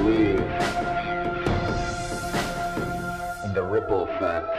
believe in the ripple effect.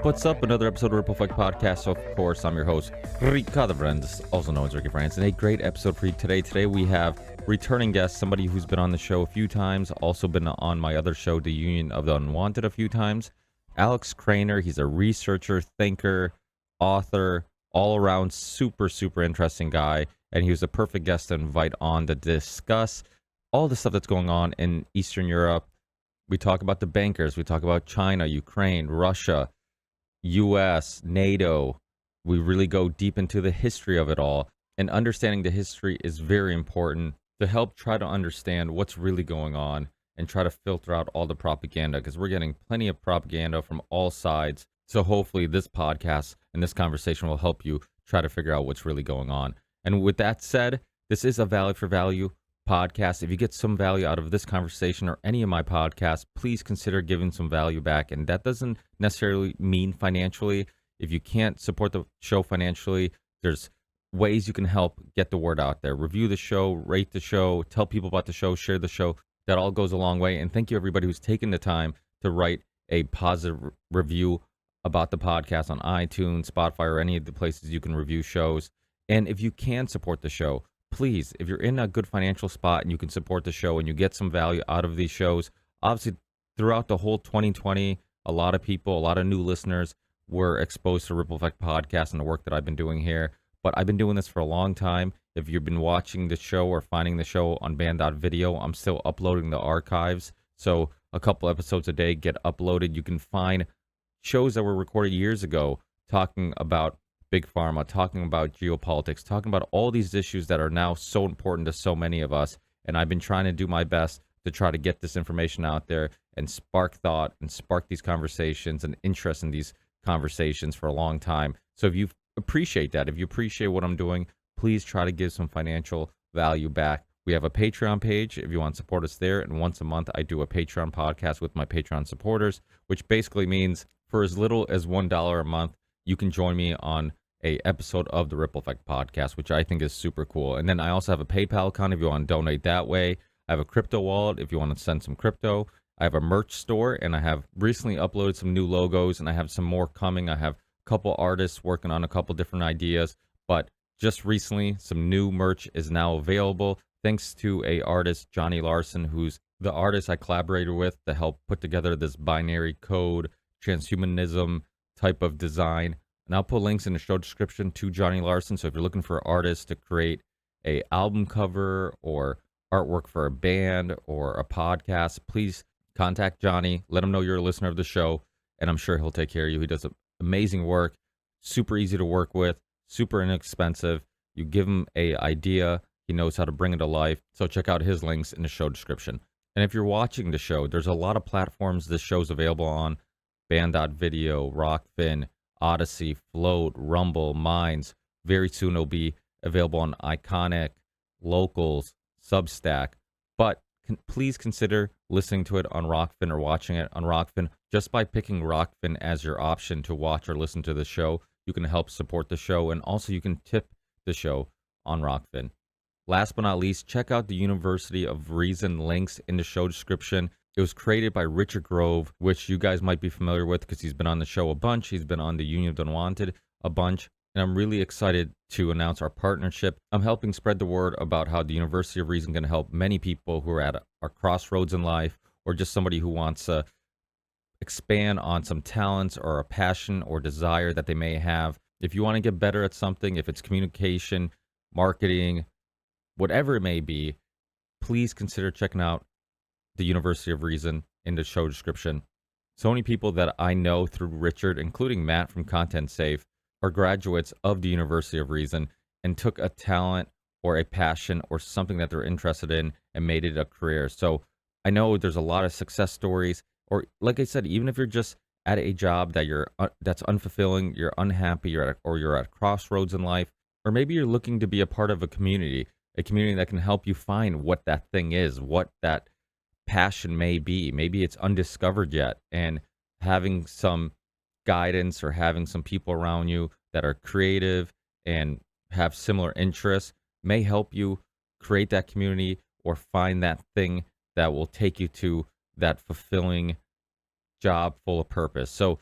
What's up? Another episode of Ripple Effect Podcast. So, of course, I'm your host, Ricardo Brandes, also known as Ricky France, and a great episode for you today. Today we have returning guest, somebody who's been on the show a few times, also been on my other show, The Union of the Unwanted, a few times. Alex Krainer. He's a researcher, thinker, author, all-around super interesting guy, and he was a perfect guest to invite on to discuss all the stuff that's going on in Eastern Europe. We talk about the bankers, we talk about China, Ukraine, Russia, US, NATO. We really go deep into the history of it all. And understanding the history is very important to help try to understand what's really going on and try to filter out all the propaganda, because we're getting plenty of propaganda from all sides. So hopefully this podcast and this conversation will help you try to figure out what's really going on. And with that said, this is a value for value podcast. If you get some value out of this conversation or any of my podcasts, please consider giving some value back. And that doesn't necessarily mean financially. If you can't support the show financially, there's ways you can help get the word out there. Review the show, rate the show, tell people about the show, share the show. That all goes a long way. And thank you everybody who's taken the time to write a positive review about the podcast on iTunes, Spotify, or any of the places you can review shows. And if you can support the show, please, if you're in a good financial spot and you can support the show and you get some value out of these shows, obviously throughout the whole 2020, a lot of people, a lot of new listeners were exposed to Ripple Effect Podcast and the work that I've been doing here. But I've been doing this for a long time. If you've been watching the show or finding the show on band.video, I'm still uploading the archives. So a couple episodes a day get uploaded. You can find shows that were recorded years ago talking about Big Pharma, talking about geopolitics, talking about all these issues that are now so important to so many of us. And I've been trying to do my best to try to get this information out there and spark thought and spark these conversations and interest in these conversations for a long time. So if you appreciate that, if you appreciate what I'm doing, please try to give some financial value back. We have a Patreon page if you want to support us there. And once a month, I do a Patreon podcast with my Patreon supporters, which basically means for as little as $1 a month, you can join me on a episode of the Ripple Effect Podcast, which I think is super cool. And then I also have a PayPal account if you want to donate that way. I have a crypto wallet if you want to send some crypto. I have a merch store, and I have recently uploaded some new logos, and I have some more coming. I have a couple artists working on a couple different ideas, but just recently, some new merch is now available thanks to a artist, Johnny Larson, who's the artist I collaborated with to help put together this binary code, transhumanism type of design. And I'll put links in the show description to Johnny Larson. So if you're looking for artists to create a album cover or artwork for a band or a podcast, please contact Johnny. Let him know you're a listener of the show, and I'm sure he'll take care of you. He does amazing work, super easy to work with, super inexpensive. You give him an idea, he knows how to bring it to life. So check out his links in the show description. And if you're watching the show, there's a lot of platforms this show's available on: band.video, Rockfin, Odyssey, Float, Rumble, Minds. Very soon it'll be available on Iconic, Locals, Substack. But please consider listening to it on Rockfin or watching it on Rockfin. Just by picking Rockfin as your option to watch or listen to the show, you can help support the show, and also you can tip the show on Rockfin. Last but not least, check out the University of Reason links in the show description. It was created by Richard Grove, which you guys might be familiar with because he's been on the show a bunch. He's been on the Union of the Unwanted a bunch. And I'm really excited to announce our partnership. I'm helping spread the word about how the University of Reason can help many people who are at a crossroads in life, or just somebody who wants to expand on some talents or a passion or desire that they may have. If you want to get better at something, if it's communication, marketing, whatever it may be, please consider checking out the University of Reason. in the show description. So many people that I know through Richard, including Matt from Content Safe, are graduates of the University of Reason and took a talent or a passion or something that they're interested in and made it a career. So I know there's a lot of success stories, or like I said, even if you're just at a job that that's unfulfilling, you're unhappy, you're at a crossroads in life, or maybe you're looking to be a part of a community that can help you find what that thing is, what that passion may be. Maybe it's undiscovered yet, and having some guidance or having some people around you that are creative and have similar interests may help you create that community or find that thing that will take you to that fulfilling job full of purpose. So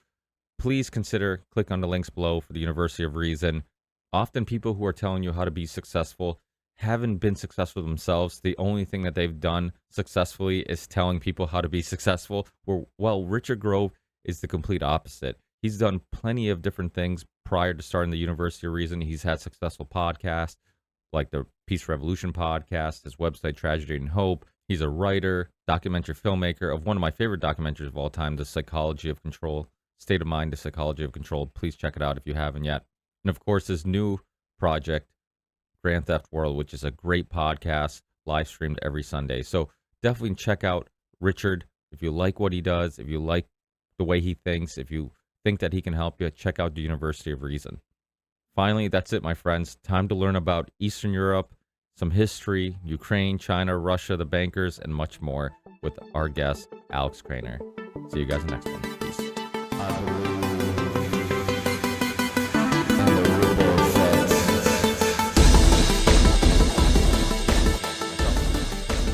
please click on the links below for the University of Reason. Often people who are telling you how to be successful haven't been successful themselves. The only thing that they've done successfully is telling people how to be successful. Well, Richard Grove is the complete opposite. He's done plenty of different things prior to starting the University of Reason. He's had successful podcasts like the Peace Revolution podcast, his website Tragedy and Hope. He's a writer, documentary filmmaker of one of my favorite documentaries of all time, The Psychology of Control, State of Mind, The Psychology of Control. Please check it out if you haven't yet. And of course, his new project, Grand Theft World, which is a great podcast, live streamed every Sunday. So definitely check out Richard. If you like what he does, if you like the way he thinks, if you think that he can help you, check out the University of Reason. Finally, that's it, my friends. Time to learn about Eastern Europe, some history, Ukraine, China, Russia, the bankers, and much more with our guest, Alex Krainer. See you guys in the next one. Peace.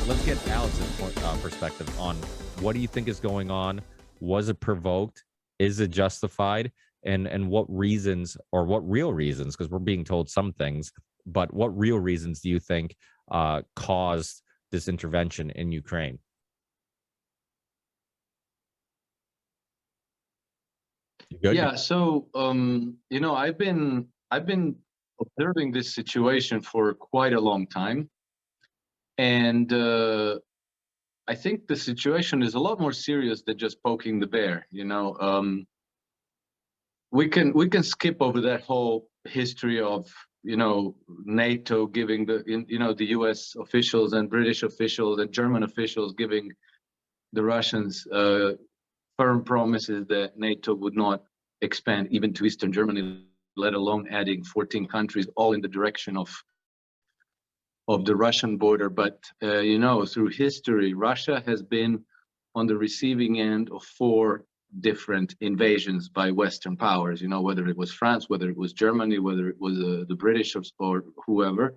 Let's get Alex's perspective on what do you think is going on? Was it provoked? Is it justified? And what reasons, or what real reasons, because we're being told some things, but what real reasons do you think caused this intervention in Ukraine? You good? Yeah, so I've been observing this situation for quite a long time, and I think the situation is a lot more serious than just poking the bear. We can skip over that whole history of NATO giving the U.S. officials and British officials and German officials giving the Russians firm promises that NATO would not expand even to Eastern Germany, let alone adding 14 countries all in the direction of the Russian border. But through history, Russia has been on the receiving end of 4 different invasions by Western powers, whether it was France, whether it was Germany, whether it was the British or whoever.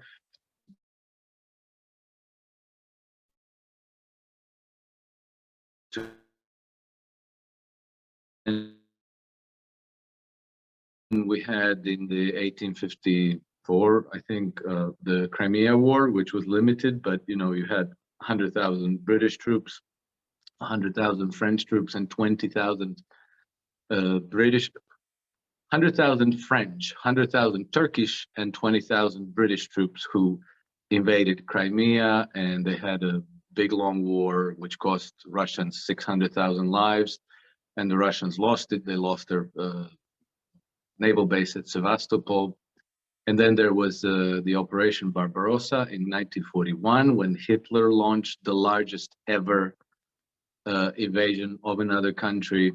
And we had in the 1854, I think, the Crimea War, which was limited, but you had 100,000 British troops, 100,000 French troops, and 20,000 British, 100,000 French, 100,000 Turkish, and 20,000 British troops who invaded Crimea, and they had a big long war which cost Russians 600,000 lives, and the Russians lost it. They lost their naval base at Sevastopol. And then there was the Operation Barbarossa in 1941, when Hitler launched the largest ever invasion of another country,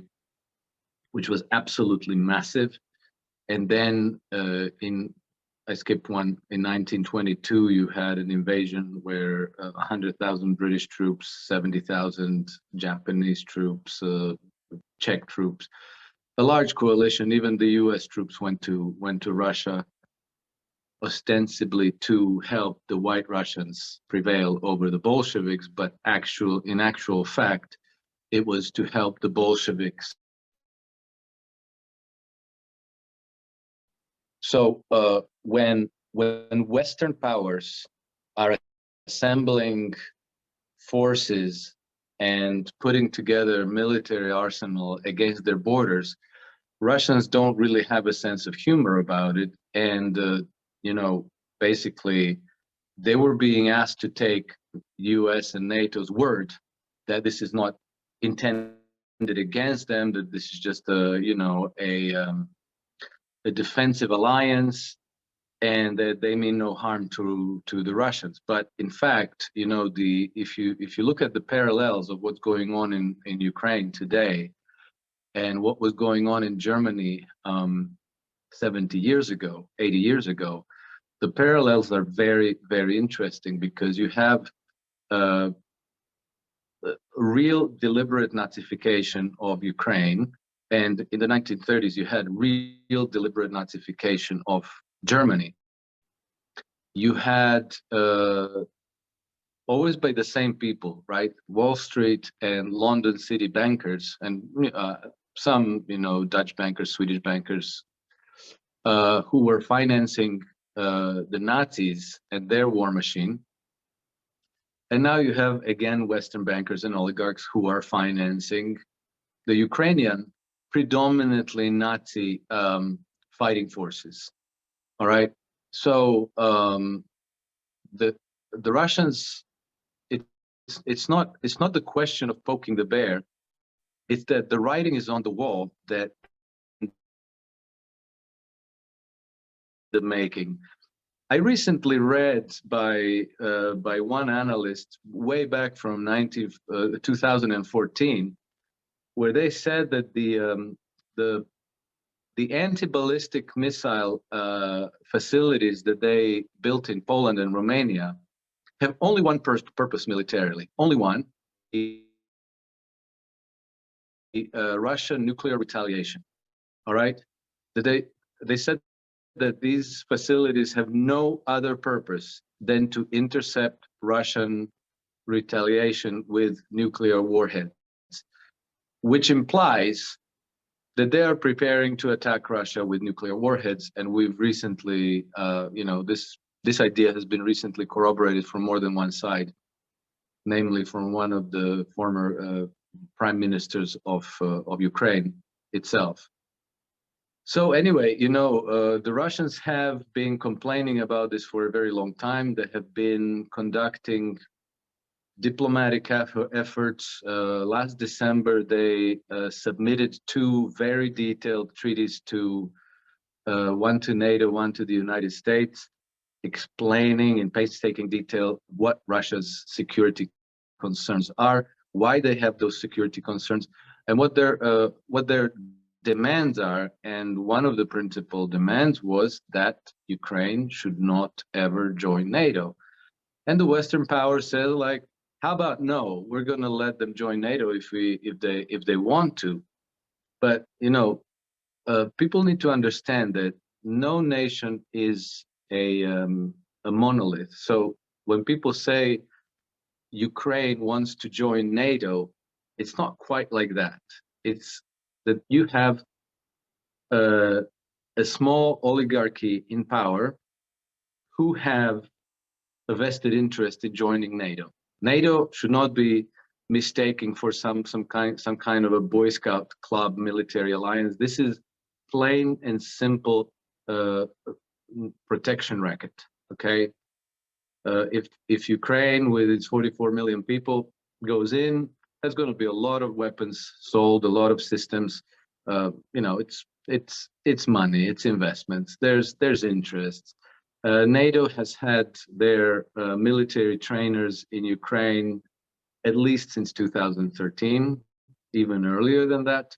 which was absolutely massive. And then I skipped one, in 1922, you had an invasion where 100,000 British troops, 70,000 Japanese troops, Czech troops, a large coalition. Even the US troops went to Russia, ostensibly to help the White Russians prevail over the Bolsheviks, but in actual fact, it was to help the Bolsheviks. So when Western powers are assembling forces and putting together military arsenal against their borders, Russians don't really have a sense of humor about it. And basically, they were being asked to take US and NATO's word that this is not intended against them, that this is just a defensive alliance, and that they mean no harm to the Russians. But in fact, if you look at the parallels of what's going on in Ukraine today and what was going on in Germany 70 years ago, 80 years ago, the parallels are very, very interesting, because you have real deliberate Nazification of Ukraine, and in the 1930s you had real deliberate Nazification of Germany. You had always by the same people, right? Wall Street and London city bankers, and some, Dutch bankers, Swedish bankers, who were financing the Nazis and their war machine. And now you have, again, Western bankers and oligarchs who are financing the Ukrainian, predominantly Nazi fighting forces. All right. So the Russians, it's not the question of poking the bear. It's that the writing is on the wall that the making. I recently read by one analyst way back from 2014, where they said that the anti-ballistic missile facilities that they built in Poland and Romania have only one purpose militarily, only one: Russian nuclear retaliation. All right, that they said that these facilities have no other purpose than to intercept Russian retaliation with nuclear warheads, which implies that they are preparing to attack Russia with nuclear warheads. And we've recently, this idea has been recently corroborated from more than one side, namely from one of the former prime ministers of Ukraine itself. So anyway, the Russians have been complaining about this for a very long time. They have been conducting diplomatic efforts. Last December, they submitted two very detailed treaties one to NATO, one to the United States, explaining in painstaking detail what Russia's security concerns are, why they have those security concerns, and what their demands are. And one of the principal demands was that Ukraine should not ever join NATO. And the Western powers said, like, how about no? We're going to let them join NATO if they want to. But people need to understand that no nation is a monolith. So when people say Ukraine wants to join NATO, it's not quite like that. It's that you have a small oligarchy in power who have a vested interest in joining NATO. NATO should not be mistaken for some kind of a Boy Scout club military alliance. This is plain and simple protection racket. Okay, if Ukraine with its 44 million people goes in, there's going to be a lot of weapons sold, a lot of systems. It's money, it's investments. There's interest. NATO has had their military trainers in Ukraine at least since 2013, even earlier than that.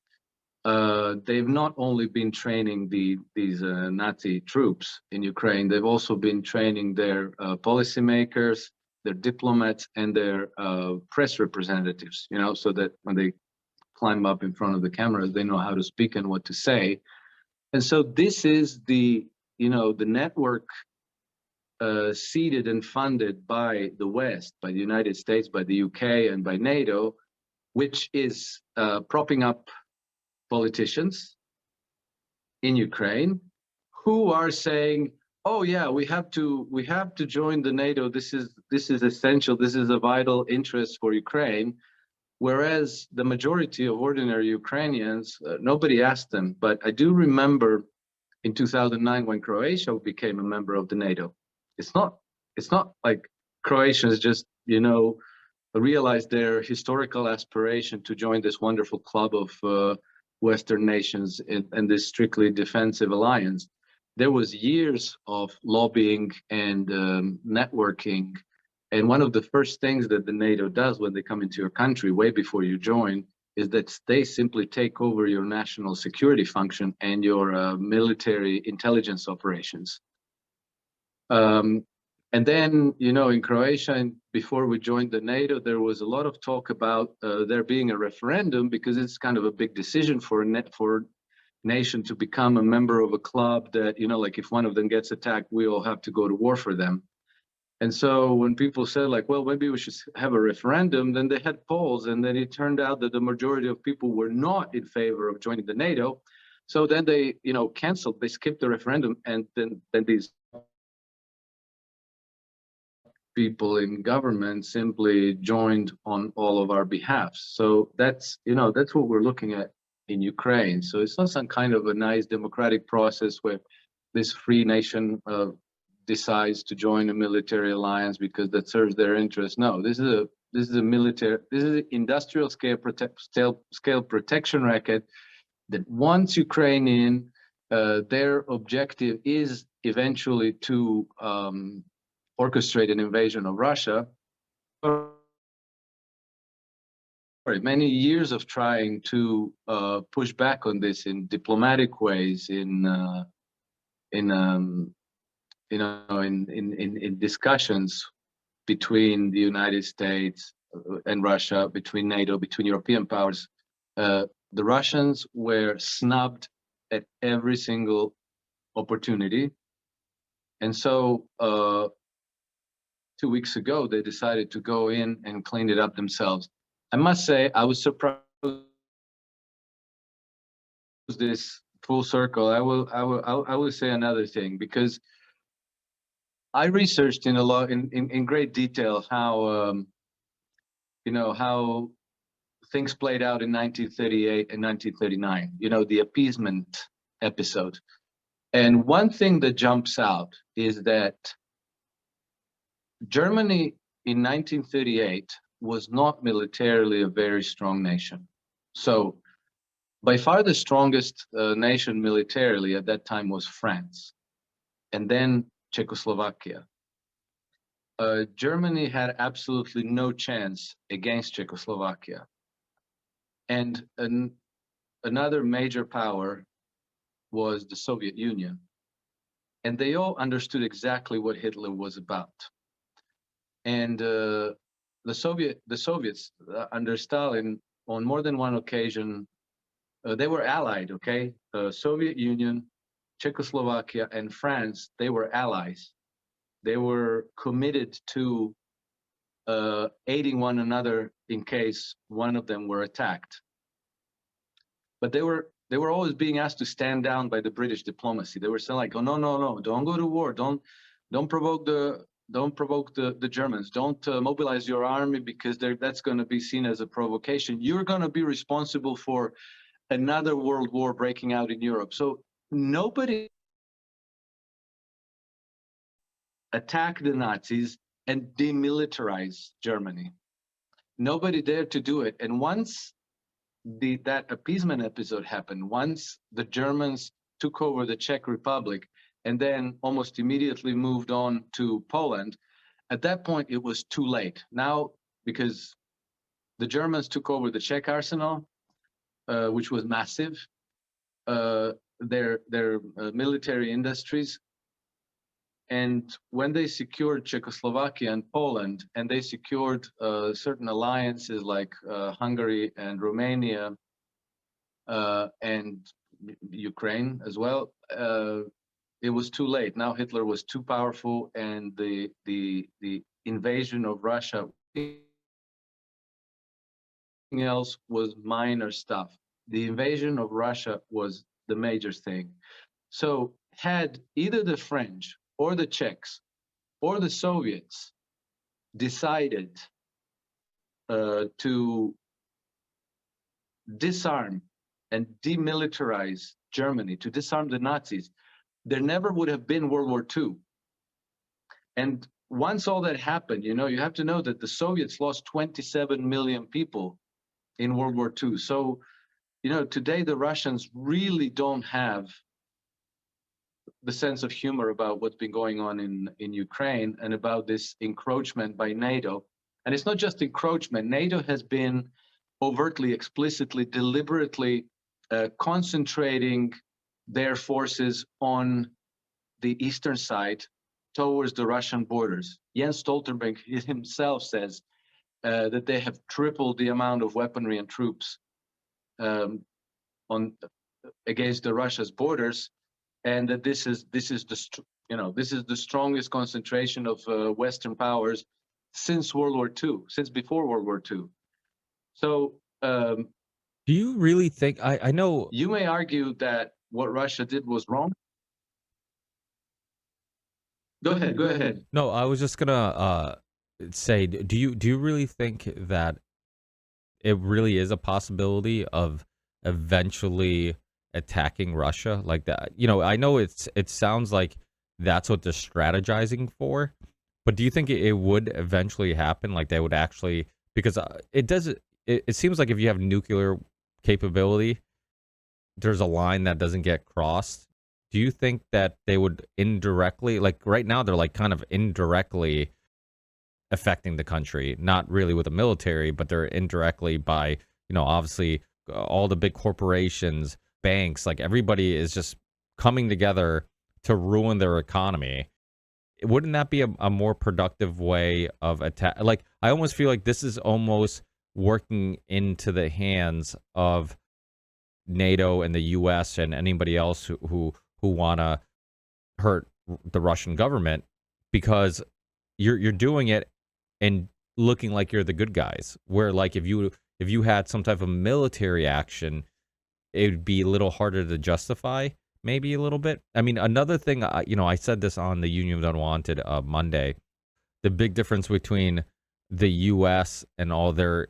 They've not only been training these Nazi troops in Ukraine, they've also been training their policymakers, their diplomats, and their press representatives, so that when they climb up in front of the cameras, they know how to speak and what to say. And so this is the network seeded and funded by the West, by the United States, by the UK, and by NATO, which is propping up politicians in Ukraine who are saying, "Oh yeah, we have to join the NATO. This is essential. This is a vital interest for Ukraine." Whereas the majority of ordinary Ukrainians, nobody asked them. But I do remember in 2009 when Croatia became a member of the NATO. It's not like Croatians just realized their historical aspiration to join this wonderful club of Western nations in this strictly defensive alliance, there was years of lobbying and networking. And one of the first things that the NATO does when they come into your country, way before you join, is that they simply take over your national security function and your military intelligence operations. And then, you know, in Croatia, and before we joined the NATO, there was a lot of talk about there being a referendum, because it's kind of a big decision for a nation to become a member of a club that, you know, like if one of them gets attacked, we all have to go to war for them. And so when people said like, well, maybe we should have a referendum, then they had polls, and then it turned out that the majority of people were not in favor of joining the NATO. So then they, you know, canceled, they skipped the referendum, and then these people in government simply joined on all of our behalfs. So that's, you know, that's what we're looking at in Ukraine. So it's not some kind of a nice democratic process where this free nation decides to join a military alliance because that serves their interests. No, this is a military, this is an industrial scale protection racket that once Ukraine in, their objective is eventually to orchestrate an invasion of Russia. Many years of trying to push back on this in diplomatic ways, in discussions between the United States and Russia, between NATO, between European powers. The Russians were snubbed at every single opportunity, and so 2 weeks ago, they decided to go in and clean it up themselves. I must say, I was surprised this full circle. I will say another thing, because I researched in great detail how you know, how things played out in 1938 and 1939. You know, the appeasement episode. And one thing that jumps out is that Germany in 1938 was not militarily a very strong nation. So by far the strongest nation militarily at that time was France, and then Czechoslovakia. Germany had absolutely no chance against Czechoslovakia. And another major power was the Soviet Union. And they all understood exactly what Hitler was about. And the Soviets under Stalin, on more than one occasion, they were allied, okay? Soviet Union, Czechoslovakia, and France, they were allies. They were committed to aiding one another in case one of them were attacked. But they were always being asked to stand down by the British diplomacy. They were saying like, oh, no, don't go to war, don't provoke the Germans, don't mobilize your army, because that's going to be seen as a provocation. You're going to be responsible for another world war breaking out in Europe. So nobody attacked the Nazis and demilitarize Germany. Nobody dared to do it. And once that appeasement episode happened, once the Germans took over the Czech Republic and then almost immediately moved on to Poland, at that point it was too late. Now, because the Germans took over the Czech arsenal, which was massive, their military industries. And when they secured Czechoslovakia and Poland, and they secured certain alliances like Hungary and Romania and Ukraine as well, it was too late. Now Hitler was too powerful, and the invasion of Russia, everything else was minor stuff. The invasion of Russia was the major thing. So had either the French or the Czechs or the Soviets decided to disarm and demilitarize Germany, to disarm the Nazis, there never would have been World War II. And once all that happened, you have to know that the Soviets lost 27 million people in World War II. So, today the Russians really don't have the sense of humor about what's been going on in Ukraine and about this encroachment by NATO. And it's not just encroachment. NATO has been overtly, explicitly, deliberately concentrating their forces on the eastern side towards the Russian borders. Jens Stoltenberg himself says that they have tripled the amount of weaponry and troops on against the Russia's borders, and that this is the strongest concentration of Western powers since World War II, since before World War II. So, do you really think? I know you may argue that what Russia did was wrong. Go ahead. No, I was just gonna say, do you really think that it really is a possibility of eventually attacking Russia like that? I know it sounds like that's what they're strategizing for, but do you think it would eventually happen? Like they would actually, because it seems like if you have nuclear capability, there's a line that doesn't get crossed. Do you think that they would indirectly, like right now, they're like kind of indirectly affecting the country, not really with the military, but they're indirectly by, obviously all the big corporations, banks, like everybody is just coming together to ruin their economy. Wouldn't that be a more productive way of attack? Like, I almost feel like this is almost working into the hands of NATO and the US and anybody else who want to hurt the Russian government, because you're doing it and looking like you're the good guys. Where like if you had some type of military action, it would be a little harder to justify, maybe a little bit. I mean, another thing, I said this on the Union of Unwanted Monday. The big difference between the U.S. and all their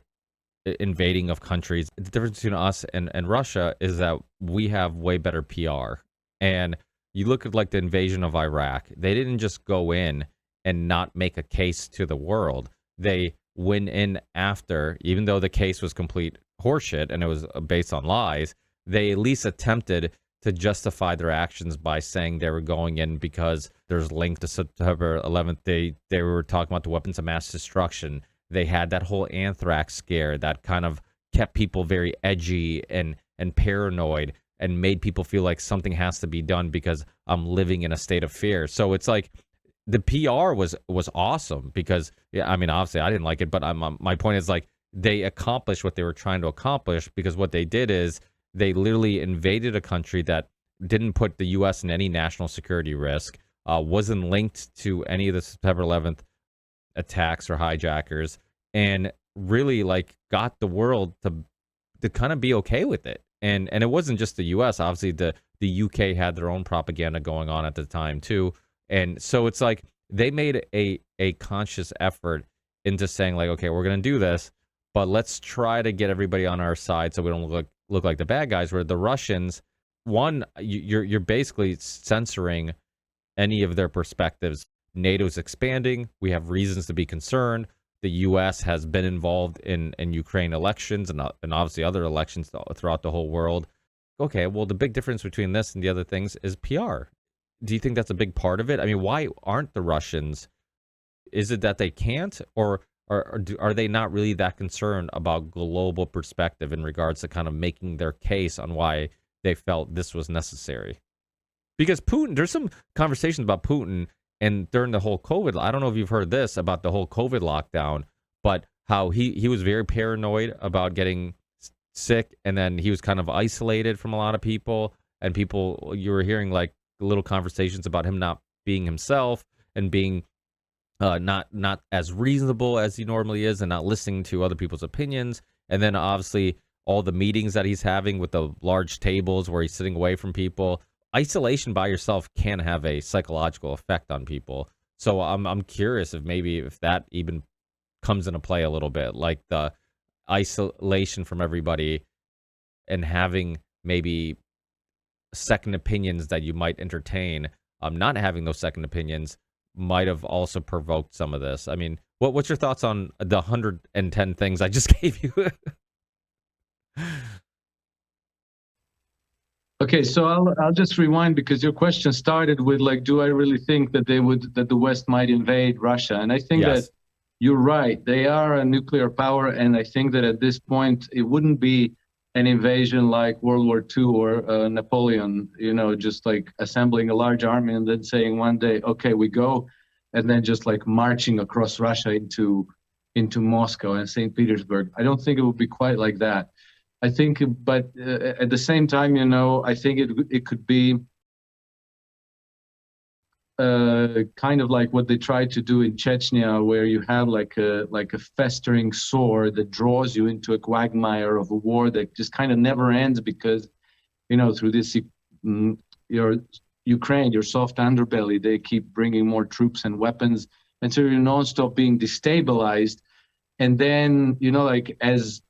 invading of countries, the difference between us and Russia is that we have way better PR. And you look at like the invasion of Iraq, they didn't just go in and not make a case to the world. They went in after, even though the case was complete horseshit and it was based on lies, they at least attempted to justify their actions by saying they were going in because there's link to September 11th. They were talking about the weapons of mass destruction. They had that whole anthrax scare that kind of kept people very edgy and paranoid and made people feel like something has to be done because I'm living in a state of fear. So it's like the PR was awesome because, yeah, I mean, obviously I didn't like it, but my point is like they accomplished what they were trying to accomplish, because what they did is they literally invaded a country that didn't put the U.S. in any national security risk, wasn't linked to any of the September 11th attacks or hijackers, and really like got the world to kind of be okay with it. And it wasn't just the U.S. Obviously, the UK had their own propaganda going on at the time too. And so it's like they made a conscious effort into saying like, okay, we're going to do this, but let's try to get everybody on our side so we don't look like the bad guys. Where the Russians, one, you're basically censoring any of their perspectives. NATO's expanding. We have reasons to be concerned. The U.S. has been involved in Ukraine elections and obviously other elections throughout the whole world. Okay, well, the big difference between this and the other things is PR. Do you think that's a big part of it? I mean, why aren't the Russians? Is it that they can't, or are they not really that concerned about global perspective in regards to kind of making their case on why they felt this was necessary? Because Putin, there's some conversations about Putin. And during the whole COVID, I don't know if you've heard this about the whole COVID lockdown, but how he was very paranoid about getting sick, and then he was kind of isolated from a lot of people, and you were hearing like little conversations about him not being himself and being not as reasonable as he normally is, and not listening to other people's opinions. And then obviously all the meetings that he's having with the large tables where he's sitting away from people. Isolation by yourself can have a psychological effect on people. So I'm curious if that even comes into play a little bit, like the isolation from everybody and having maybe second opinions that you might entertain, not having those second opinions might have also provoked some of this. I mean, what's your thoughts on the 110 things I just gave you? Okay, so I'll just rewind, because your question started with like, do I really think that the West might invade Russia? And I think that Yes. you're right. They are a nuclear power, and I think that at this point it wouldn't be an invasion like World War II or Napoleon, just like assembling a large army and then saying one day, okay, we go, and then just like marching across Russia into Moscow and St. Petersburg. I don't think it would be quite like that. I think, but at the same time, I think it could be kind of like what they tried to do in Chechnya, where you have like a festering sore that draws you into a quagmire of a war that just kind of never ends, because through this your Ukraine, your soft underbelly, they keep bringing more troops and weapons, and so you're nonstop being destabilized. And then like as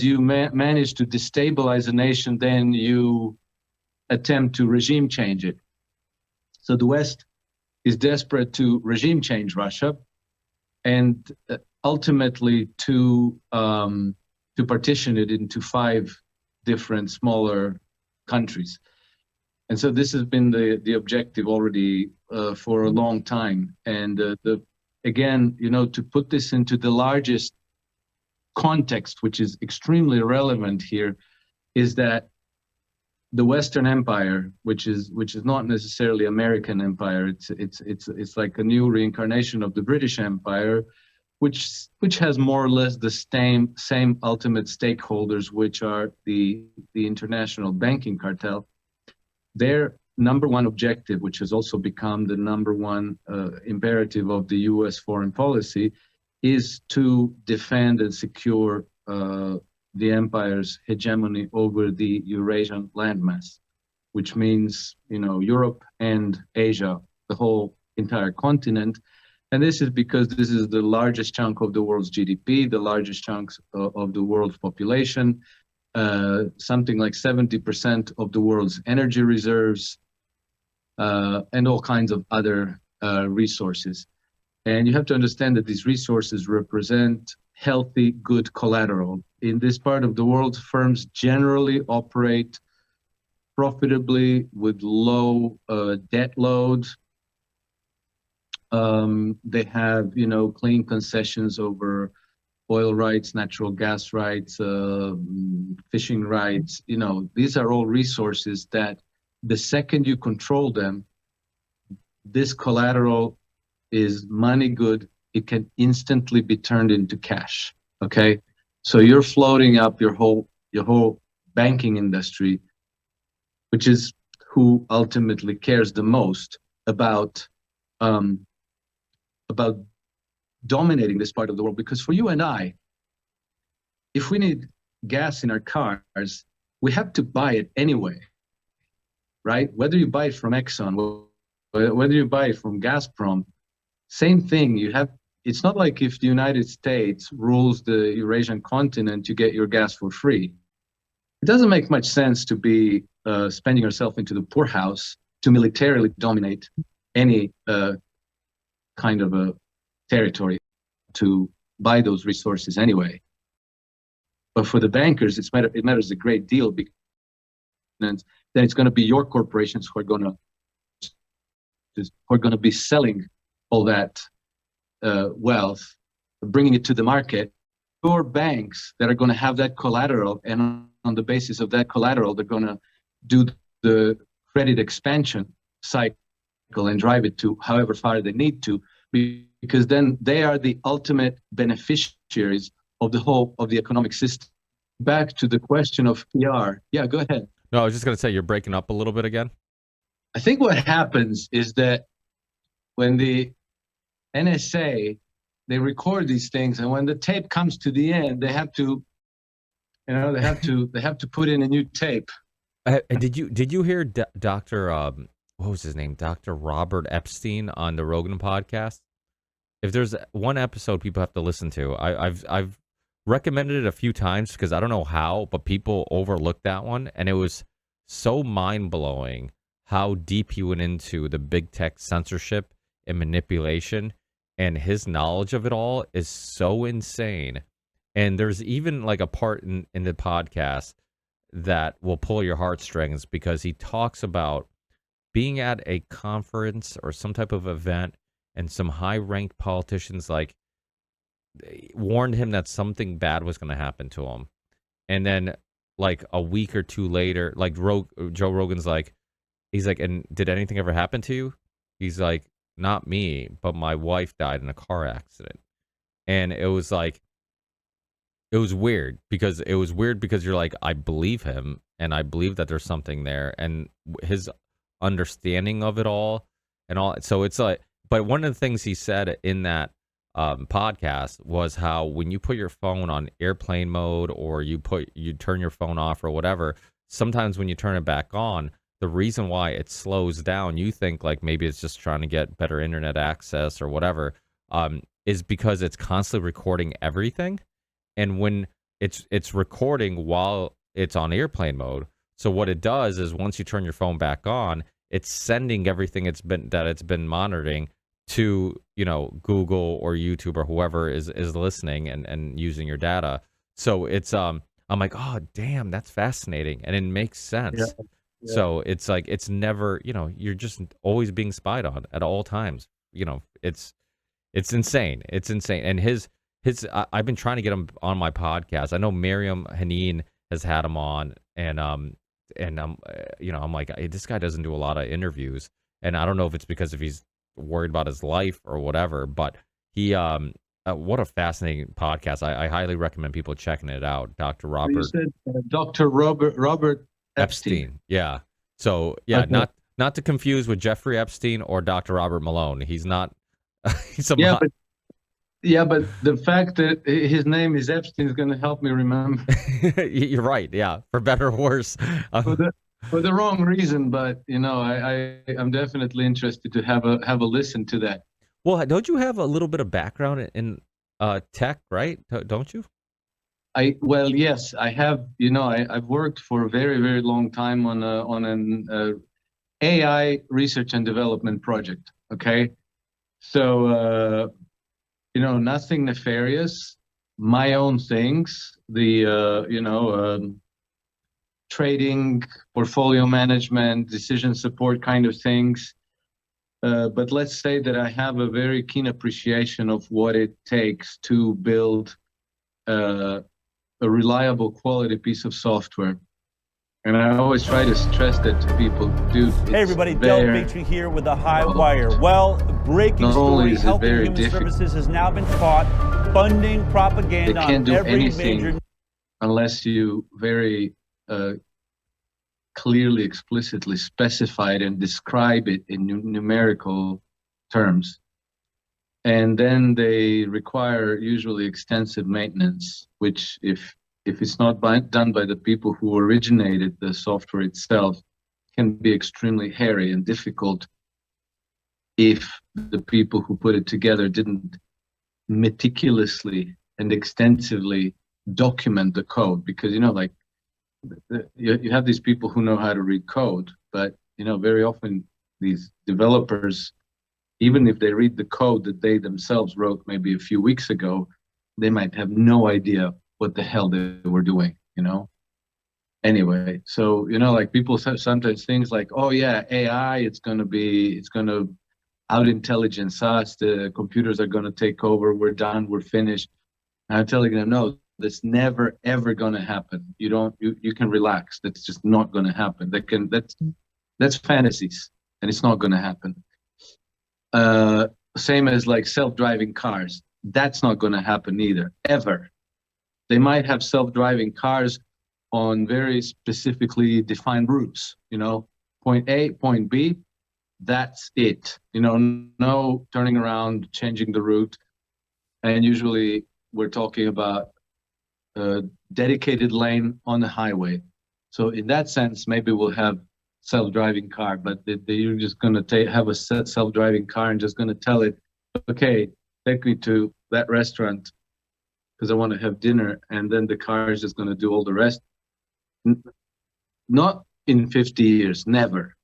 you manage to destabilize a nation, then you attempt to regime change it. So the West is desperate to regime change Russia, and ultimately to partition it into 5 different smaller countries. And so this has been the objective already for a long time. And again, to put this into the largest context, which is extremely relevant here, is that the Western Empire, which is not necessarily American empire, it's like a new reincarnation of the British Empire, which has more or less the same ultimate stakeholders, which are the international banking cartel. Their number one objective, which has also become the number one imperative of the U.S. foreign policy, is to defend and secure the empire's hegemony over the Eurasian landmass, which means, Europe and Asia, the whole entire continent. And this is because this is the largest chunk of the world's GDP, the largest chunks of the world's population, something like 70% of the world's energy reserves, and all kinds of other resources. And you have to understand that these resources represent healthy, good collateral. In this part of the world, firms generally operate profitably with low debt load. They have, clean concessions over oil rights, natural gas rights, fishing rights. These are all resources that the second you control them, this collateral is money good. It can instantly be turned into cash. Okay, so you're floating up your whole banking industry, which is who ultimately cares the most about dominating this part of the world. Because for you and I, if we need gas in our cars, we have to buy it anyway, right? Whether you buy it from Exxon, whether you buy it from Gazprom, same thing. It's not like if the United States rules the Eurasian continent, you get your gas for free. It doesn't make much sense to be spending yourself into the poorhouse to militarily dominate any kind of a territory to buy those resources anyway. But for the bankers, it matters a great deal, because then it's going to be your corporations who are going to be selling all that wealth, bringing it to the market. Your banks that are going to have that collateral, and on the basis of that collateral, they're going to do the credit expansion cycle and drive it to however far they need to, because then they are the ultimate beneficiaries of the economic system. Back to the question of PR. Yeah, go ahead. No, I was just going to say, you're breaking up a little bit again. I think what happens is that when the NSA, they record these things, and when the tape comes to the end, they have to put in a new tape. Did you hear Dr. What was his name? Dr. Robert Epstein on the Rogan podcast? If there's one episode people have to listen to, I've recommended it a few times because I don't know how, but people overlooked that one, and it was so mind blowing how deep he went into the big tech censorship and manipulation, and his knowledge of it all is so insane. And there's even like a part in the podcast that will pull your heartstrings because he talks about being at a conference or some type of event and some high-ranked politicians like warned him that something bad was going to happen to him. And then like a week or two later, like Joe Rogan's like, he's like, and did anything ever happen to you? He's like, not me, but my wife died in a car accident. And it was like, it was weird because you're like, I believe him and I believe that there's something there and his understanding of it all and all. So it's like, but one of the things he said in that podcast was how when you put your phone on airplane mode or you turn your phone off or whatever, sometimes when you turn it back on, the reason why it slows down, you think like maybe it's just trying to get better internet access or whatever, is because it's constantly recording everything. And when it's recording while it's on airplane mode, so what it does is once you turn your phone back on, it's sending everything it's been monitoring to, you know, Google or YouTube or whoever is listening and using your data. So it's I'm like, oh damn, that's fascinating, and it makes sense. Yeah. Yeah. So it's like it's never, you know, you're just always being spied on at all times. You know, it's insane. It's insane. And I've been trying to get him on my podcast. I know Miriam Haneen has had him on, and you know, I'm like, hey, this guy doesn't do a lot of interviews, and I don't know if it's because if he's worried about his life or whatever, but he what a fascinating podcast. I highly recommend people checking it out. Dr. Robert. You said Dr. Robert Epstein. Yeah. So yeah, Okay. not to confuse with Jeffrey Epstein or Dr. Robert Malone. He's not. He's a but the fact that his name is Epstein is going to help me remember. You're right. Yeah, for better or worse. For the wrong reason, but you know, I'm definitely interested to have a listen to that. Well, don't you have a little bit of background in tech, right? Don't you? Well, yes, I have. You know, I've worked for a very, very long time on an AI research and development project. Okay, so you know, nothing nefarious, my own things. Trading, portfolio management, decision support kind of things. But let's say that I have a very keen appreciation of what it takes to build a reliable quality piece of software. And I always try to stress that to people, dude. Hey everybody, Del Dimitri here with the High Wire. Well, breaking story, Health and Human Services has now been caught funding propaganda they can't on do every anything major... unless you very clearly, explicitly specify it and describe it in numerical terms. And then they require usually extensive maintenance, which if it's not done by the people who originated the software itself, can be extremely hairy and difficult if the people who put it together didn't meticulously and extensively document the code. Because, you know, like you have these people who know how to read code, but, you know, very often these developers, even if they read the code that they themselves wrote maybe a few weeks ago, they might have no idea what the hell they were doing, you know? Anyway, so, you know, like people say sometimes things like, oh yeah, AI, it's going to out-intelligence us, the computers are going to take over, we're done, we're finished. And I'm telling them, no, that's never, ever going to happen. You can relax. That's just not going to happen. That's fantasies, and it's not going to happen. Same as like self-driving cars. That's not going to happen either, ever. They might have self-driving cars on very specifically defined routes, you know, point A, point B, that's it. You know, no turning around, changing the route. And usually we're talking about a dedicated lane on the highway. So in that sense, maybe we'll have self-driving car, but you're just going to have a self-driving car and just going to tell it, okay, take me to that restaurant because I want to have dinner, and then the car is just going to do all the rest. Not in 50 years, never.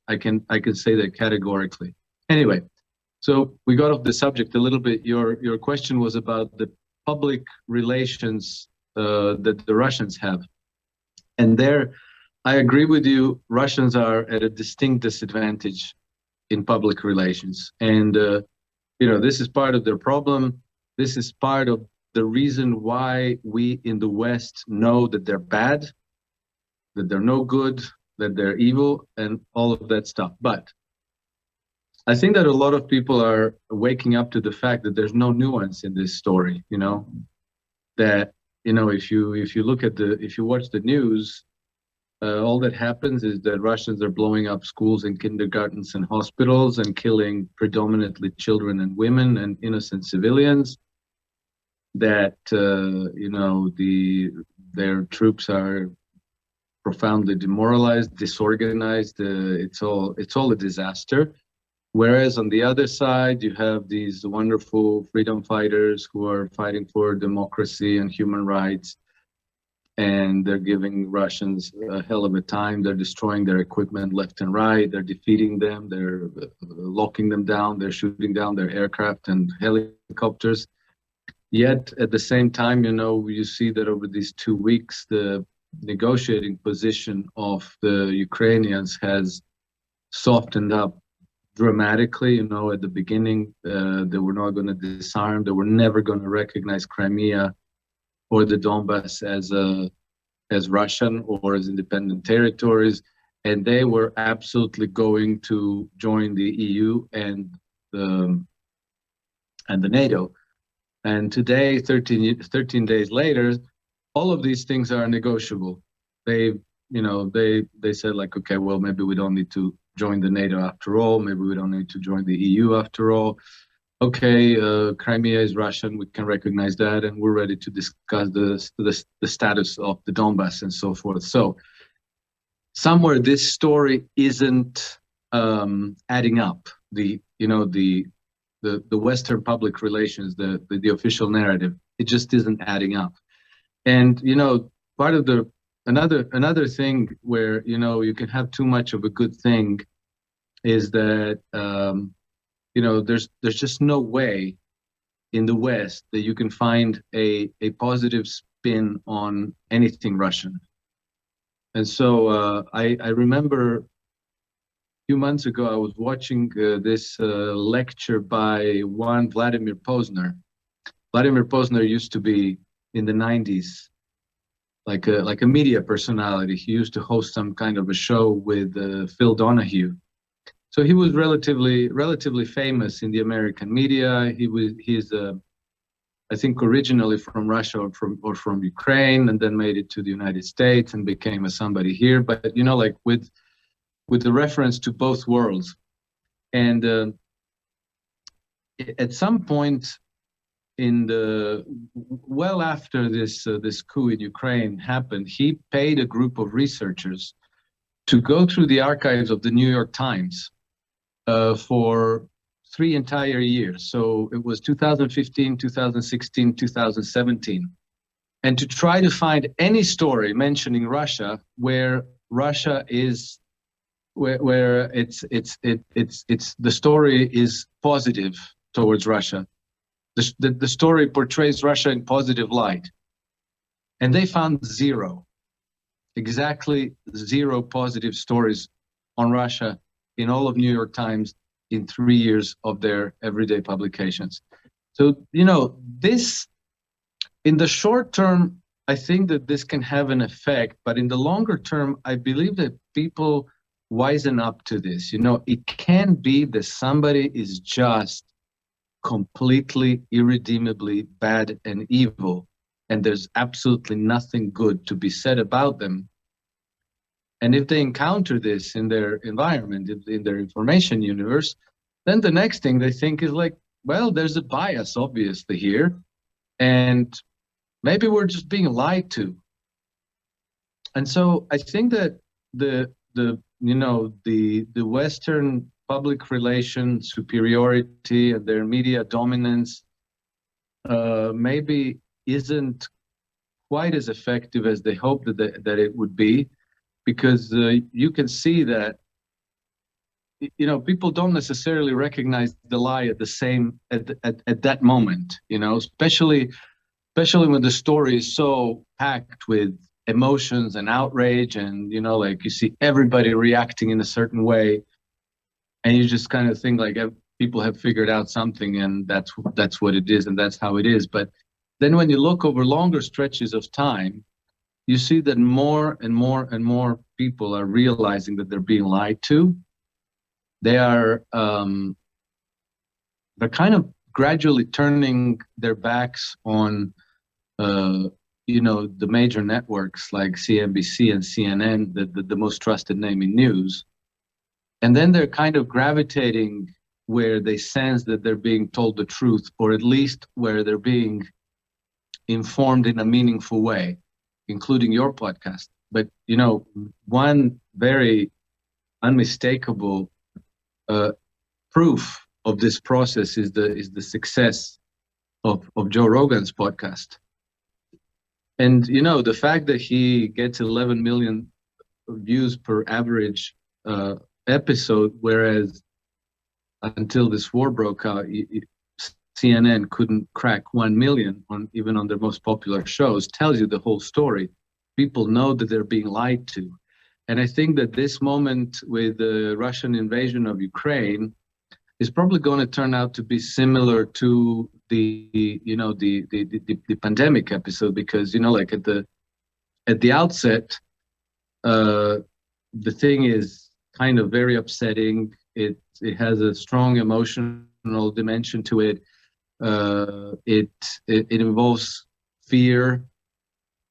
I can say that categorically. Anyway, So we got off the subject a little bit. Your question was about the public relations that the Russians have. And there, I agree with you, Russians are at a distinct disadvantage in public relations. And, this is part of their problem. This is part of the reason why we in the West know that they're bad, that they're no good, that they're evil, and all of that stuff. But I think that a lot of people are waking up to the fact that there's no nuance in this story, that, if you look at if you watch the news, all that happens is that Russians are blowing up schools and kindergartens and hospitals and killing predominantly children and women and innocent civilians. That their troops are profoundly demoralized, disorganized. It's all a disaster. Whereas on the other side, you have these wonderful freedom fighters who are fighting for democracy and human rights. And they're giving Russians a hell of a time. They're destroying their equipment left and right. They're defeating them. They're locking them down. They're shooting down their aircraft and helicopters. Yet at the same time, you see that over these 2 weeks, the negotiating position of the Ukrainians has softened up dramatically. At the beginning, they were not going to disarm. They were never going to recognize Crimea or the Donbass as Russian or as independent territories, and they were absolutely going to join the EU and the NATO. And today, 13 days later, all of these things are negotiable. They said like, okay, well, maybe we don't need to join the NATO after all. Maybe we don't need to join the EU after all. Okay, Crimea is Russian, we can recognize that, and we're ready to discuss the status of the Donbass and so forth. So somewhere this story isn't adding up. The Western public relations, the official narrative, it just isn't adding up. And part of another thing where you can have too much of a good thing is that there's just no way in the West that you can find a positive spin on anything Russian. And so I remember a few months ago, I was watching this lecture by one Vladimir Posner. Vladimir Posner used to be in the 90s like a media personality. He used to host some kind of a show with Phil Donahue. So he was relatively famous in the American media. He's I think originally from Russia or from Ukraine, and then made it to the United States and became a somebody here. But with the reference to both worlds. And at some point after this coup in Ukraine happened, he paid a group of researchers to go through the archives of the New York Times for 3 entire years. So it was 2015, 2016, 2017. And to try to find any story mentioning Russia where Russia is, where the story is positive towards Russia. The story portrays Russia in positive light. And they found exactly zero positive stories on Russia in all of New York Times in 3 years of their everyday publications. So, this, in the short term, I think that this can have an effect, but in the longer term, I believe that people wisen up to this. It can be that somebody is just completely irredeemably bad and evil, and there's absolutely nothing good to be said about them. And if they encounter this in their environment, in their information universe, then the next thing they think is like, well, there's a bias obviously here, and maybe we're just being lied to. And so I think that the Western public relation superiority and their media dominance maybe isn't quite as effective as they hoped that it would be, because you can see that people don't necessarily recognize the lie at the same at that moment, especially when the story is so packed with emotions and outrage, and like you see everybody reacting in a certain way, and you just kind of think like people have figured out something, and that's what it is, and that's how it is. But then when you look over longer stretches of time, you see that more and more and more people are realizing that they're being lied to. They are they're kind of gradually turning their backs on the major networks like CNBC and CNN, the most trusted name in news. And then they're kind of gravitating where they sense that they're being told the truth, or at least where they're being informed in a meaningful way, including your podcast. But, one very unmistakable proof of this process is the success of Joe Rogan's podcast. And, the fact that he gets 11 million views per average episode, whereas until this war broke out, CNN couldn't crack 1 million even on their most popular shows, tells you the whole story. People know that they're being lied to. And I think that this moment with the Russian invasion of Ukraine is probably going to turn out to be similar to the pandemic episode, because like at the outset, the thing is kind of very upsetting. It has a strong emotional dimension to it. It involves fear,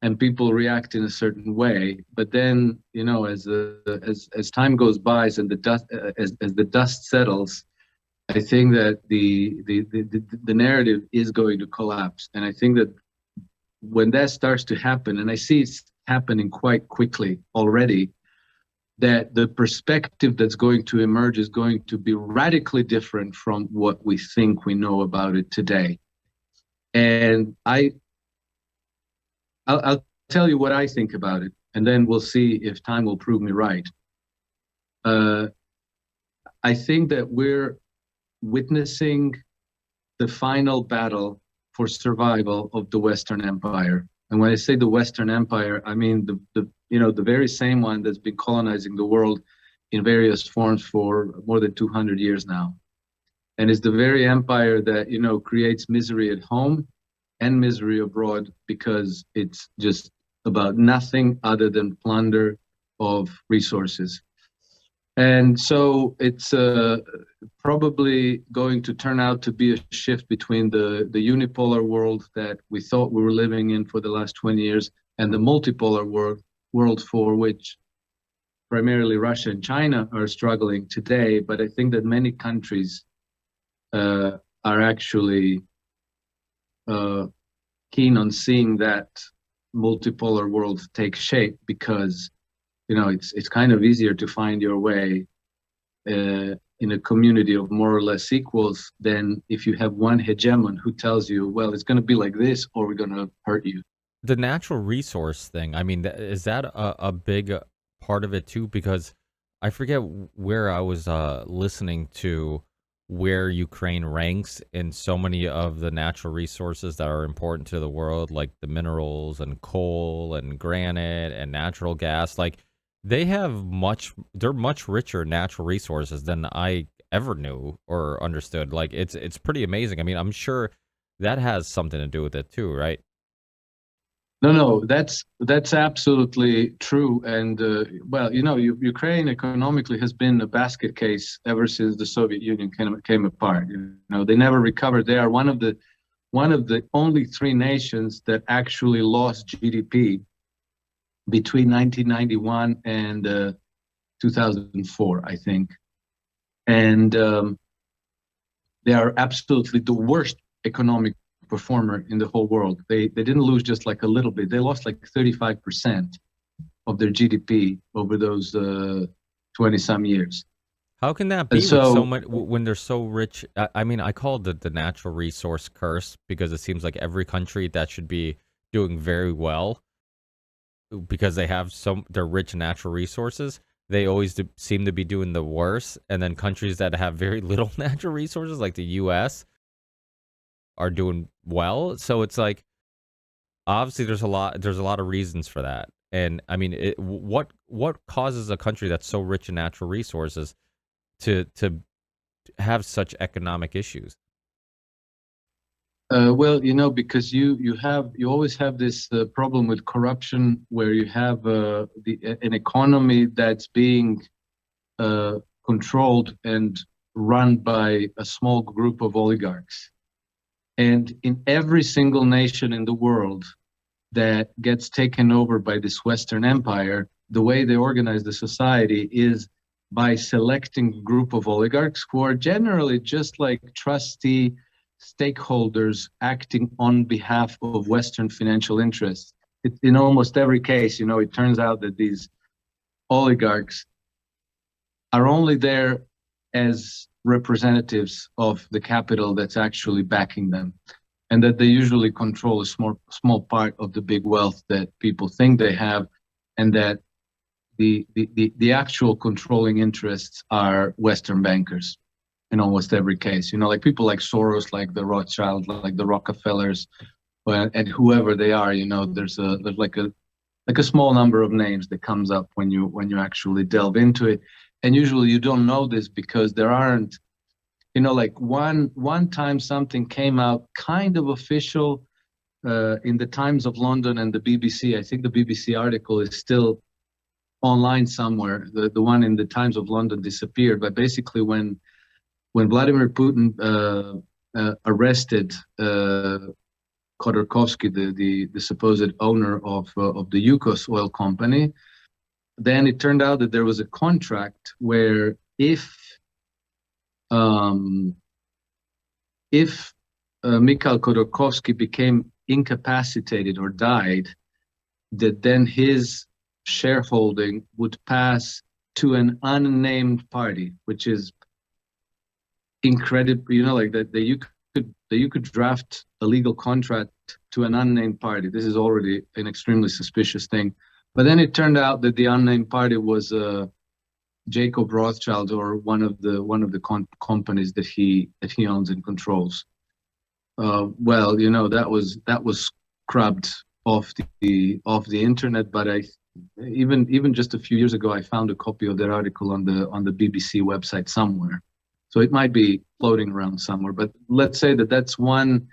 and people react in a certain way. But then, as time goes by and as the dust settles, I think that the narrative is going to collapse. And I think that when that starts to happen, and I see it's happening quite quickly already, that the perspective that's going to emerge is going to be radically different from what we think we know about it today. And I'll tell you what I think about it, and then we'll see if time will prove me right. I think that we're witnessing the final battle for survival of the Western Empire. And when I say the Western Empire, I mean the very same one that's been colonizing the world in various forms for more than 200 years now. And it's the very empire that, creates misery at home and misery abroad, because it's just about nothing other than plunder of resources. And so it's probably going to turn out to be a shift between the unipolar world that we thought we were living in for the last 20 years and the multipolar world for which primarily Russia and China are struggling today. But I think that many countries are actually keen on seeing that multipolar world take shape, because it's kind of easier to find your way in a community of more or less equals than if you have one hegemon who tells you, well, it's going to be like this, or we're going to hurt you. The natural resource thing, I mean, is that a big part of it too? Because I forget where I was listening to where Ukraine ranks in so many of the natural resources that are important to the world, like the minerals and coal and granite and natural gas. Like, they're much richer natural resources than I ever knew or understood. Like, it's pretty amazing. I mean, I'm sure that has something to do with it too, right? No, that's absolutely true. And Ukraine economically has been a basket case ever since the Soviet Union came apart. They never recovered. They are one of the only three nations that actually lost GDP between 1991 and 2004, I think. And they are absolutely the worst economic performer in the whole world. They didn't lose just like a little bit. They lost like 35% of their GDP over those 20-some years. How can that be so much when they're so rich? I mean, I call it the natural resource curse, because it seems like every country that should be doing very well because they have they're rich in natural resources, they always seem to be doing the worst, and then countries that have very little natural resources, like the U.S., are doing well. So it's like, obviously there's a lot of reasons for that. And I mean, what causes a country that's so rich in natural resources to have such economic issues? Well, because you always have this problem with corruption, where you have an economy that's being controlled and run by a small group of oligarchs. And in every single nation in the world that gets taken over by this Western empire, the way they organize the society is by selecting a group of oligarchs who are generally just like trustee stakeholders acting on behalf of Western financial interests. In almost every case, it turns out that these oligarchs are only there as representatives of the capital that's actually backing them, and that they usually control a small part of the big wealth that people think they have, and that the actual controlling interests are Western bankers in almost every case. Like people like Soros, like the Rothschild, like the Rockefellers, and whoever they are. There's like a small number of names that comes up when you actually delve into it. And usually you don't know this because there aren't, like one time something came out kind of official in the Times of London and the BBC. I think the BBC article is still online somewhere. The one in the Times of London disappeared. But basically when Vladimir Putin arrested Khodorkovsky, the supposed owner of the Yukos oil company, then it turned out that there was a contract where if Mikhail Khodorkovsky became incapacitated or died, that then his shareholding would pass to an unnamed party, which is incredible. Like that you could draft a legal contract to an unnamed party. This is already an extremely suspicious thing. But then it turned out that the unnamed party was Jacob Rothschild, or one of the companies that he owns and controls. Well, that was scrubbed off the internet. But even just a few years ago, I found a copy of that article on the BBC website somewhere. So it might be floating around somewhere. But let's say that that's one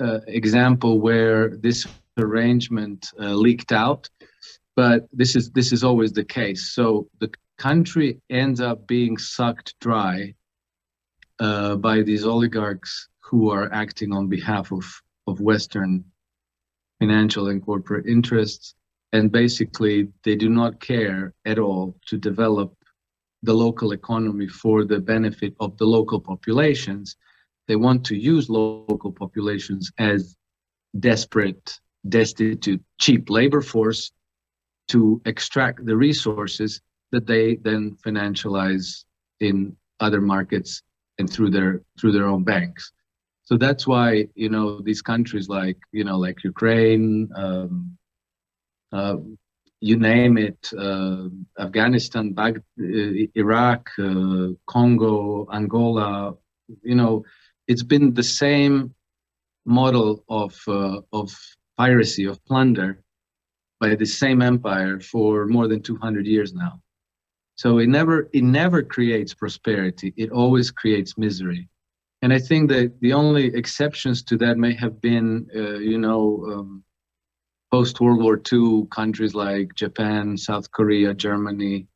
example where this arrangement leaked out. But this is always the case. So the country ends up being sucked dry by these oligarchs who are acting on behalf of Western financial and corporate interests. And basically, they do not care at all to develop the local economy for the benefit of the local populations. They want to use local populations as desperate, destitute, cheap labor force to extract the resources that they then financialize in other markets and through their own banks. So that's why these countries like Ukraine, you name it, Afghanistan, Iraq, Congo, Angola, it's been the same model of piracy, of plunder, by the same empire for more than 200 years now. So it never creates prosperity. It always creates misery. And I think that the only exceptions to that may have been, post-World War II countries like Japan, South Korea, Germany,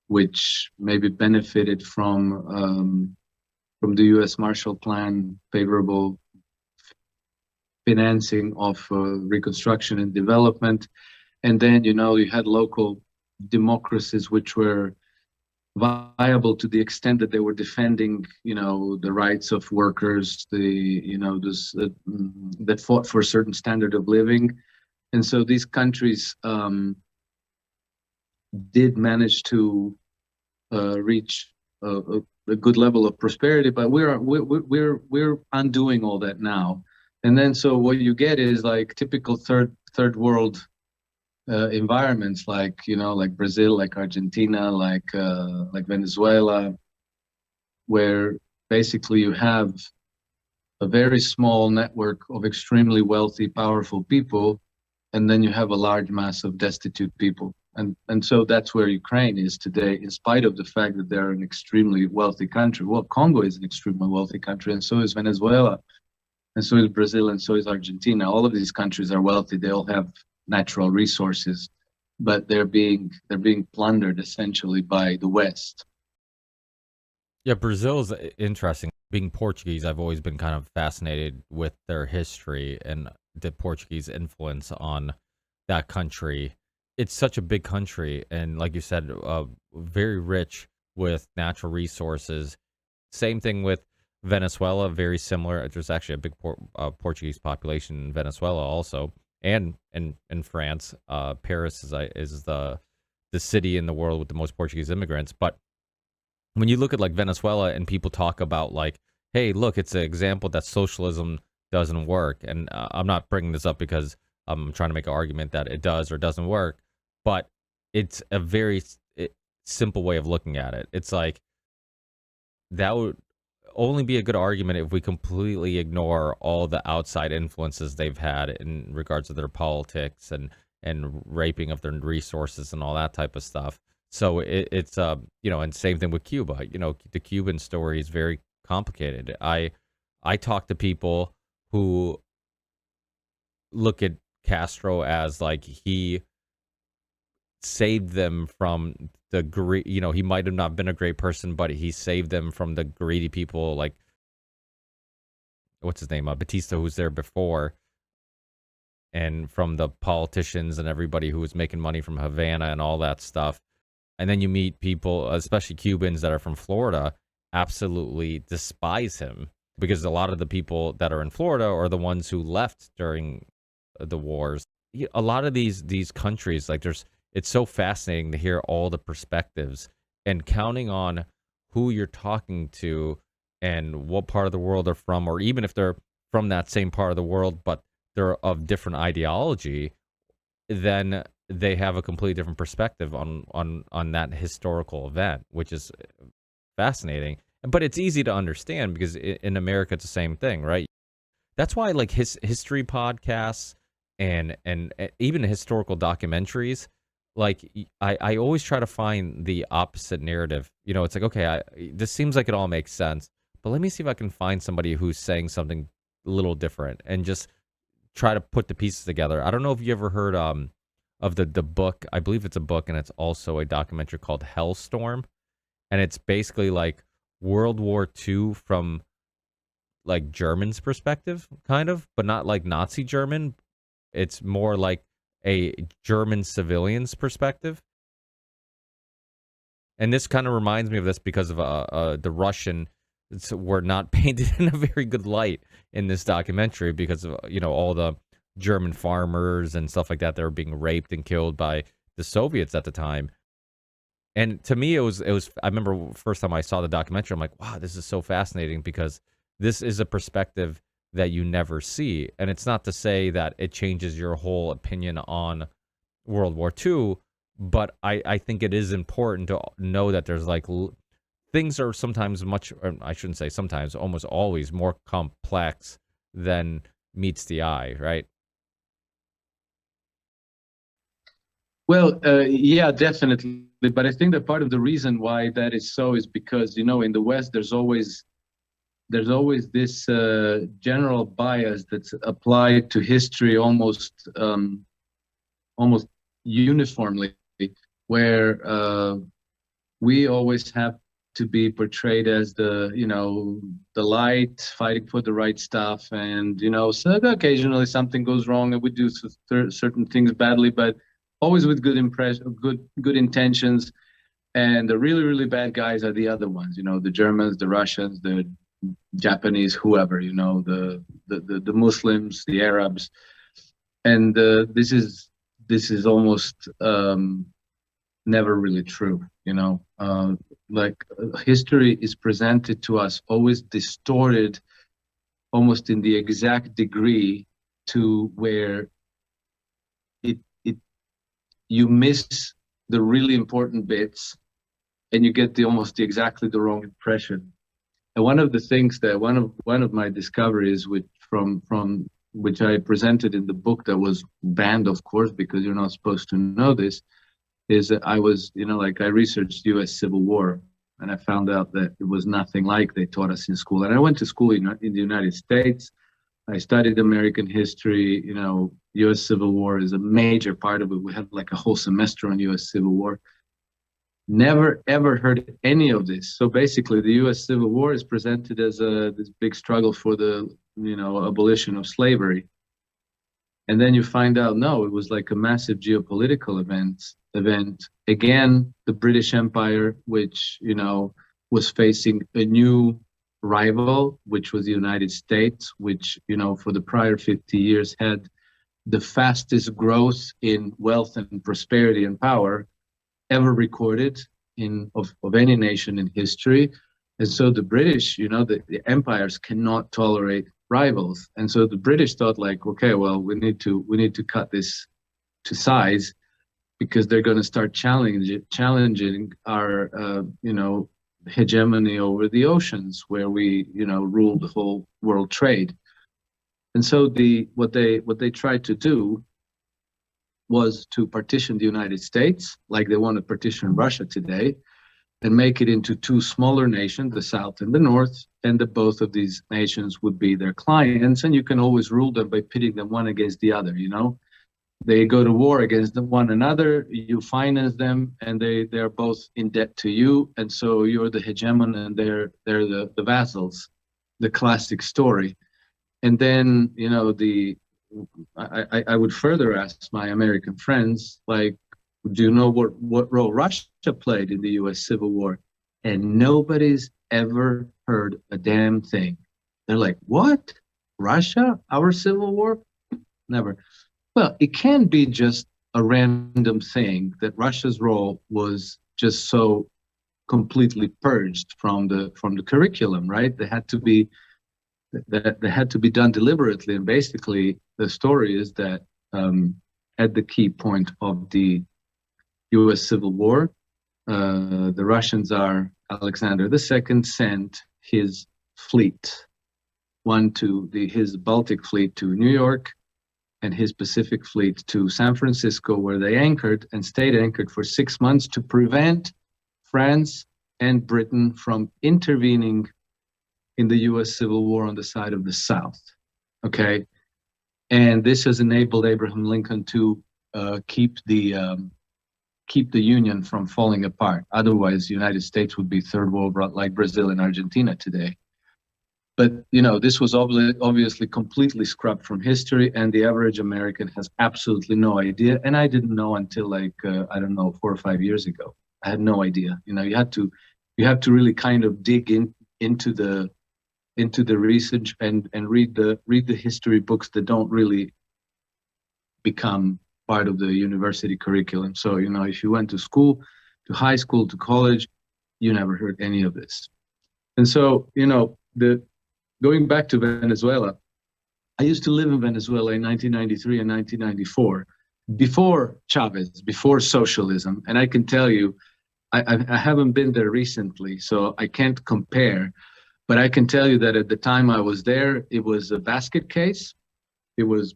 which maybe benefited from the U.S. Marshall Plan, favorable financing of reconstruction and development. And then, you had local democracies which were viable to the extent that they were defending, the rights of workers, that fought for a certain standard of living. And so these countries did manage to reach a good level of prosperity, but we're undoing all that now. And then so what you get is like typical third world environments like, like Brazil, like Argentina, like Venezuela, where basically you have a very small network of extremely wealthy, powerful people, and then you have a large mass of destitute people. And so that's where Ukraine is today, in spite of the fact that they're an extremely wealthy country. Well, Congo is an extremely wealthy country, and so is Venezuela, and so is Brazil, and so is Argentina. All of these countries are wealthy. They all have natural resources, but they're being plundered essentially by the West. Yeah, Brazil is interesting. Being Portuguese, I've always been kind of fascinated with their history and the Portuguese influence on that country. It's such a big country, and like you said, very rich with natural resources. Same thing with Venezuela, very similar. There's actually a big Portuguese population in Venezuela also, and in France. Paris is the city in the world with the most Portuguese immigrants. But when you look at like Venezuela and people talk about like, hey, look, it's an example that socialism doesn't work. And I'm not bringing this up because I'm trying to make an argument that it does or doesn't work, but it's a very simple way of looking at it. It's like that would only be a good argument if we completely ignore all the outside influences they've had in regards to their politics and raping of their resources and all that type of stuff. So it's and same thing with Cuba. The Cuban story is very complicated. I talk to people who look at Castro as like he saved them from the greed. He might have not been a great person, but he saved them from the greedy people like what's his name, Batista, who's there before, and from the politicians and everybody who was making money from Havana and all that stuff. And then you meet people, especially Cubans that are from Florida, absolutely despise him because a lot of the people that are in Florida are the ones who left during the wars. A lot of these countries, like it's so fascinating to hear all the perspectives and counting on who you're talking to and what part of the world they're from, or even if they're from that same part of the world, but they're of different ideology, then they have a completely different perspective on that historical event, which is fascinating. But it's easy to understand because in America, it's the same thing, right? That's why like history podcasts and even historical documentaries, like I always try to find the opposite narrative. It's like, okay, this seems like it all makes sense, but let me see if I can find somebody who's saying something a little different and just try to put the pieces together. I don't know if you ever heard of the book. I believe it's a book and it's also a documentary called Hellstorm, and it's basically like World War II from like German's perspective, kind of, but not like Nazi German. It's more like a German civilian's perspective. And this kind of reminds me of this because of the Russian were not painted in a very good light in this documentary because of all the German farmers and stuff like that were being raped and killed by the Soviets at the time. And to me, it was. I remember first time I saw the documentary, I'm like, wow, this is so fascinating because this is a perspective that you never see. And it's not to say that it changes your whole opinion on World War II, but I think it is important to know that there's like things are sometimes I shouldn't say sometimes, almost always more complex than meets the eye, right? Well, yeah, definitely. But I think that part of the reason why that is so is because, in the West, there's always this general bias that's applied to history almost uniformly, where we always have to be portrayed as the light fighting for the right stuff, and so occasionally something goes wrong and we do certain things badly, but always with good intentions. And the really, really bad guys are the other ones, the Germans, the Russians, the Japanese, whoever, the Muslims, the Arabs. And this is almost never really true, history is presented to us always distorted, almost in the exact degree to where you miss the really important bits, and you get exactly the wrong impression. And one of the things that one of my discoveries, from which I presented in the book that was banned, of course, because you're not supposed to know this, is that I was, I researched U.S. Civil War, and I found out that it was nothing like they taught us in school. And I went to school in the United States. I studied American history. U.S. Civil War is a major part of it. We had like a whole semester on U.S. Civil War. Never ever heard any of this. So basically, the U.S. Civil War is presented as this big struggle for the abolition of slavery, and then you find out no, it was like a massive geopolitical event. Again, the British Empire, which was facing a new rival, which was the United States, which for the prior 50 years had the fastest growth in wealth and prosperity and power ever recorded of any nation in history. And so the British, the empires cannot tolerate rivals. And so the British thought like, okay, well, we need to cut this to size, because they're going to start challenging our hegemony over the oceans, where we rule the whole world trade. And so what they tried to do was to partition the United States, like they want to partition Russia today, and make it into two smaller nations, the South and the North, and that both of these nations would be their clients, and you can always rule them by pitting them one against the other. They go to war against one another, you finance them, and they're both in debt to you, and so you're the hegemon and they're the vassals, the classic story. And then I would further ask my American friends, like, do you know what role Russia played in the U.S. Civil War? And nobody's ever heard a damn thing. They're like, what? Russia? Our Civil War? Never. Well, it can't be just a random thing that Russia's role was just so completely purged from the curriculum, right? They had to be done deliberately. And basically, the story is that at the key point of the U.S. Civil War, the Russian Tsar Alexander II sent his fleet, his Baltic fleet to New York, and his Pacific fleet to San Francisco, where they anchored and stayed anchored for 6 months to prevent France and Britain from intervening in the U.S. Civil War on the side of the South. Okay, and this has enabled Abraham Lincoln to keep the Union from falling apart. Otherwise, the United States would be third world like Brazil and Argentina today. But this was obviously completely scrubbed from history, and the average American has absolutely no idea. And I didn't know until 4 or 5 years ago. I had no idea. You have to really kind of dig into the research and read the history books that don't really become part of the university curriculum. So if you went to school, to high school, to college, you never heard any of this. And so going back to Venezuela, I used to live in Venezuela in 1993 and 1994, before Chavez, before socialism. And I can tell you, I haven't been there recently, so I can't compare. But I can tell you that at the time I was there, it was a basket case. It was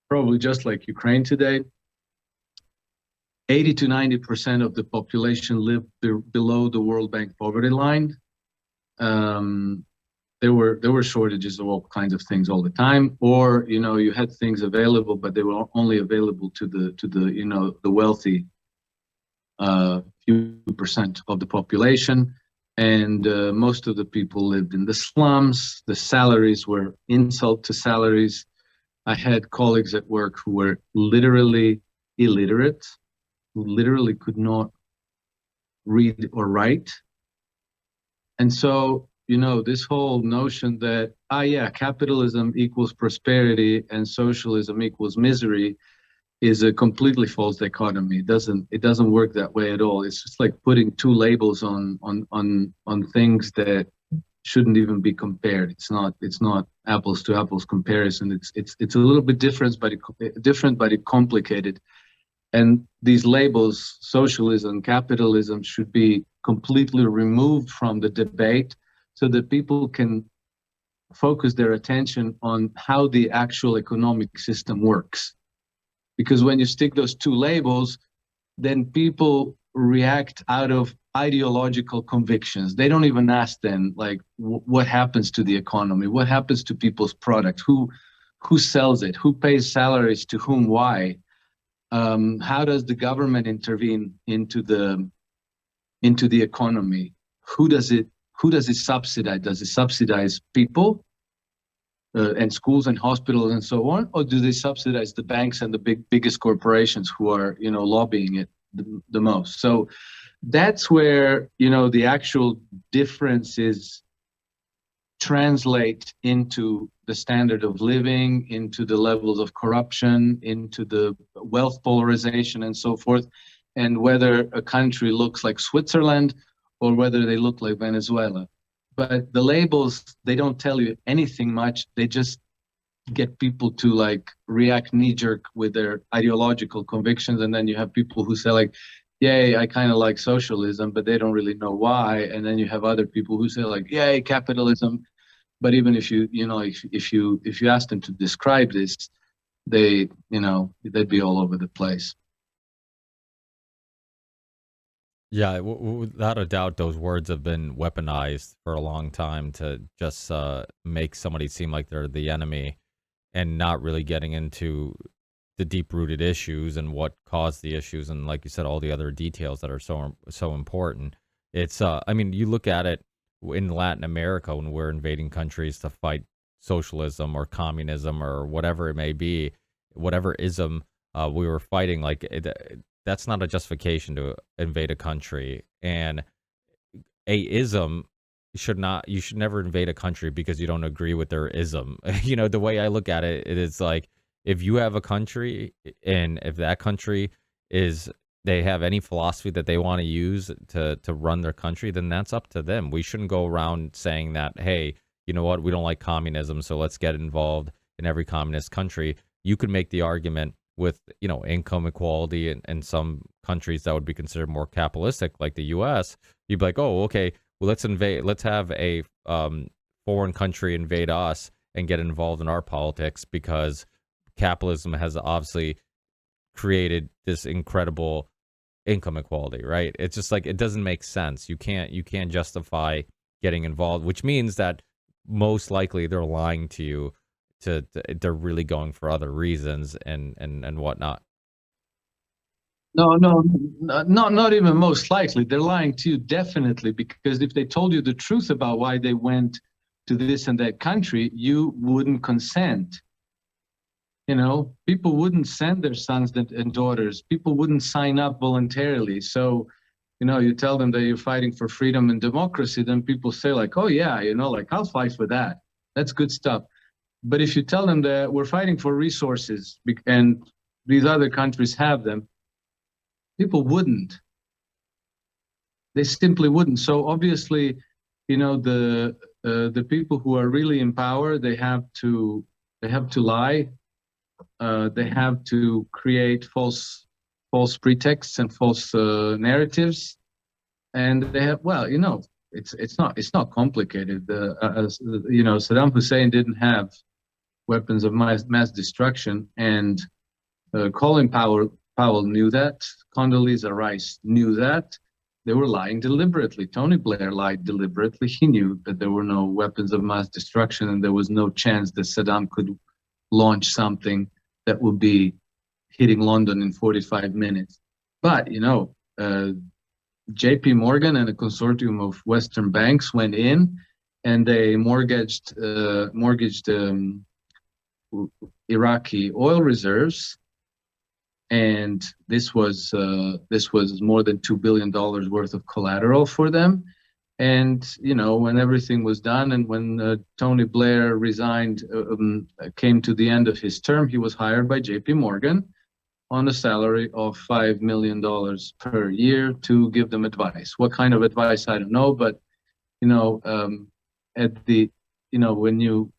probably just like Ukraine today. 80 to 90% of the population lived below the World Bank poverty line. There were shortages of all kinds of things all the time, or you had things available, but they were only available to the wealthy few percent of the population. And most of the people lived in the slums. The salaries were insult to salaries. I had colleagues at work who were literally illiterate, who literally could not read or write. And so, this whole notion that, capitalism equals prosperity and socialism equals misery is a completely false dichotomy. It doesn't work that way at all. It's just like putting two labels on things that shouldn't even be compared. It's not apples to apples comparison. It's a little bit different, but it's complicated. And these labels, socialism, capitalism, should be completely removed from the debate so that people can focus their attention on how the actual economic system works. Because when you stick those two labels, then people react out of ideological convictions. They don't even ask then, like, what happens to the economy? What happens to people's product? Who sells it? Who pays salaries to whom? Why? How does the government intervene into the economy? Who does it subsidize? Does it subsidize people and schools and hospitals and so on, or do they subsidize the banks and the biggest corporations who are lobbying it the most? So that's where the actual differences translate into the standard of living, into the levels of corruption, into the wealth polarization and so forth, and whether a country looks like Switzerland or whether they look like Venezuela. But the labels, they don't tell you anything much. They just get people to like react knee-jerk with their ideological convictions. And then you have people who say like, yay, I kind of like socialism, but they don't really know why. And then you have other people who say like, yay, capitalism. But even if if you ask them to describe this, they'd be all over the place. Yeah, without a doubt, those words have been weaponized for a long time to just make somebody seem like they're the enemy and not really getting into the deep-rooted issues and what caused the issues and, like you said, all the other details that are so important. It's, I mean, you look at it in Latin America when we're invading countries to fight socialism or communism or whatever it may be, whatever ism we were fighting, like that's not a justification to invade a country. And a ism you should never invade a country because you don't agree with their ism. The way I look at it, it is like, if you have a country and if that country they have any philosophy that they want to use to run their country, then that's up to them. We shouldn't go around saying that, hey, you know what, we don't like communism, so let's get involved in every communist country. You could make the argument with income equality in some countries that would be considered more capitalistic, like the U.S. You'd be like, oh, okay, well, let's have a foreign country invade us and get involved in our politics because capitalism has obviously created this incredible income equality, right? It's just like, it doesn't make sense. You can't justify getting involved, which means that most likely they're lying to you. They're really going for other reasons and whatnot. No, not even most likely. They're lying to you definitely, because if they told you the truth about why they went to this and that country, you wouldn't consent. People wouldn't send their sons and daughters. People wouldn't sign up voluntarily. So, you tell them that you're fighting for freedom and democracy, then people say like, oh yeah, like I'll fight for that. That's good stuff. But if you tell them that we're fighting for resources and these other countries have them, people wouldn't. They simply wouldn't. So obviously, the people who are really in power, they have to lie. They have to create false pretexts and false narratives, and they have it's not complicated. Saddam Hussein didn't have weapons of mass destruction, and Colin Powell knew that. Condoleezza Rice knew that. They were lying deliberately. Tony Blair lied deliberately. He knew that there were no weapons of mass destruction, and there was no chance that Saddam could launch something that would be hitting London in 45 minutes. But, JP Morgan and a consortium of Western banks went in and they mortgaged Iraqi oil reserves. And this was more than $2 billion worth of collateral for them. And, when everything was done and when Tony Blair resigned, came to the end of his term, he was hired by JP Morgan on a salary of $5 million per year to give them advice. What kind of advice, I don't know. But, at the, when you,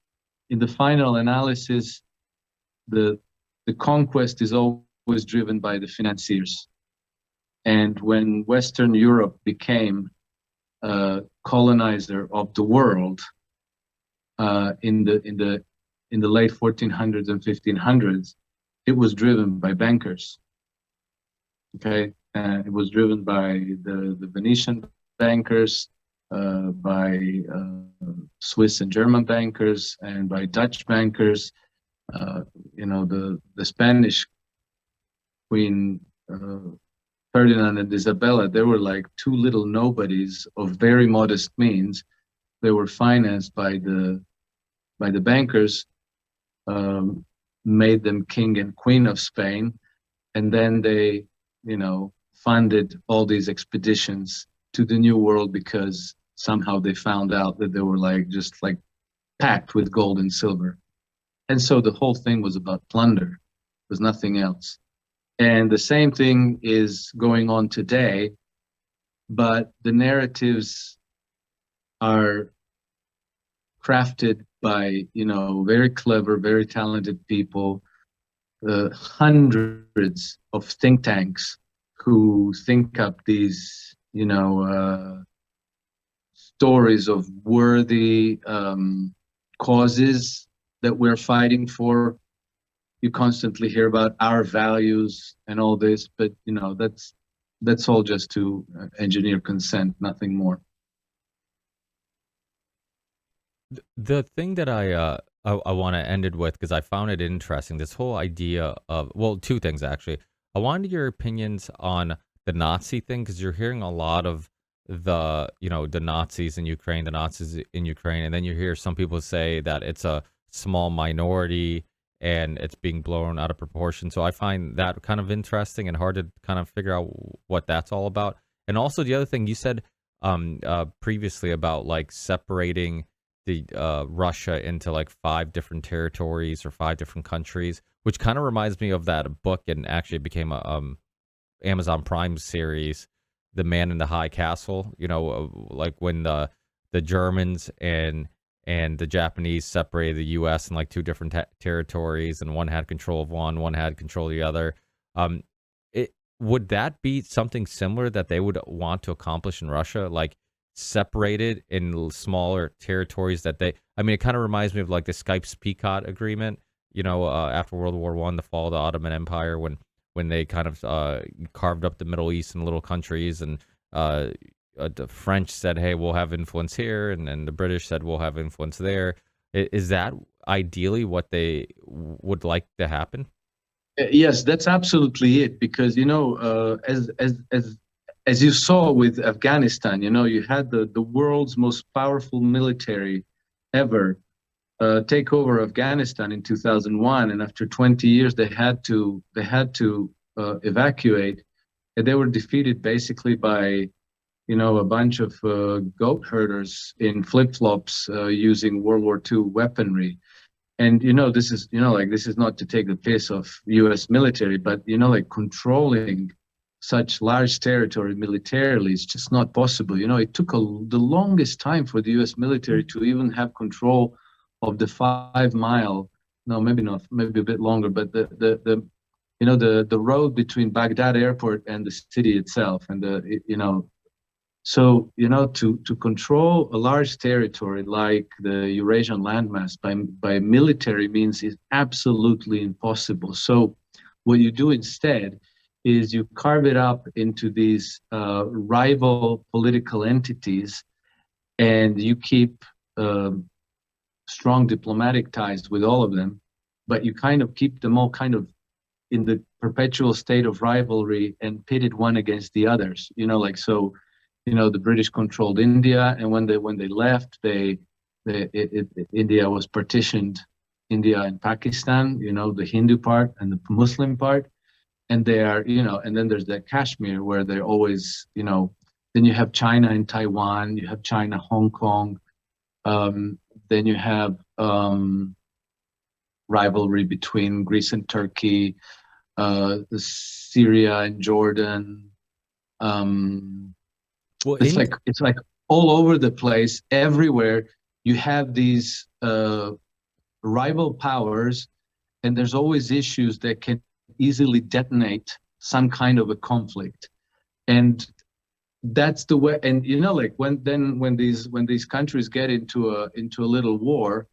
in the final analysis, the conquest is always always driven by the financiers. And when Western Europe became a colonizer of the world in the late 1400s and 1500s, it was driven by bankers. Okay, it was driven by the Venetian bankers, by Swiss and German bankers, and by Dutch bankers. The Spanish Queen Ferdinand and Isabella, they were like two little nobodies of very modest means. They were financed by the bankers, made them king and queen of Spain, and then they, funded all these expeditions to the New World because somehow they found out that they were just packed with gold and silver. And so the whole thing was about plunder. It was nothing else. And the same thing is going on today, but the narratives are crafted by, very clever, very talented people, hundreds of think tanks who think up these, stories of worthy causes that we're fighting for. You constantly hear about our values and all this, but that's all just to engineer consent, nothing more. The thing that I want to end it with, because I found it interesting, this whole idea of, well, two things actually. I wanted your opinions on the Nazi thing, because you're hearing a lot of the Nazis in Ukraine, and then you hear some people say that it's a small minority and it's being blown out of proportion. So I find that kind of interesting and hard to kind of figure out what that's all about. And also the other thing you said previously about separating the Russia into 5 different territories or 5 different countries, which kind of reminds me of that book, and actually it became a Amazon Prime series, The Man in the High Castle. When the Germans and the Japanese separated the U.S. in 2 different territories, and one had control of one had control of the other. Would that be something similar that they would want to accomplish in Russia, separated in smaller territories that they? I mean, it kind of reminds me of the Sykes-Picot Agreement. After World War I, the fall of the Ottoman Empire, when they kind of carved up the Middle East in little countries, and the French said, hey, we'll have influence here, and the British said we'll have influence there. Is that ideally what they would like to happen? Yes, that's absolutely it, because as you saw with Afghanistan, you had the world's most powerful military ever take over Afghanistan in 2001, and after 20 years they had to evacuate, and they were defeated basically by a bunch of goat herders in flip-flops using World War II weaponry. And this is this is not to take the piss of U.S. military, but controlling such large territory militarily is just not possible. It took the longest time for the U.S. military to even have control of the 5-mile, no, maybe not, maybe a bit longer, but the road between Baghdad airport and the city itself, and so to control a large territory like the Eurasian landmass by military means is absolutely impossible. So what you do instead is you carve it up into these rival political entities, and you keep strong diplomatic ties with all of them, but you kind of keep them all kind of in the perpetual state of rivalry and pitted one against the others. The British controlled India, and when they left, India was partitioned, India and Pakistan, the Hindu part and the Muslim part, and they are, and then there's that Kashmir where they're always, then you have China and Taiwan, you have China, Hong Kong, then you have rivalry between Greece and Turkey, Syria and Jordan. It's like all over the place. Everywhere you have these rival powers, and there's always issues that can easily detonate some kind of a conflict. And that's the way. And like when these countries get into a little war,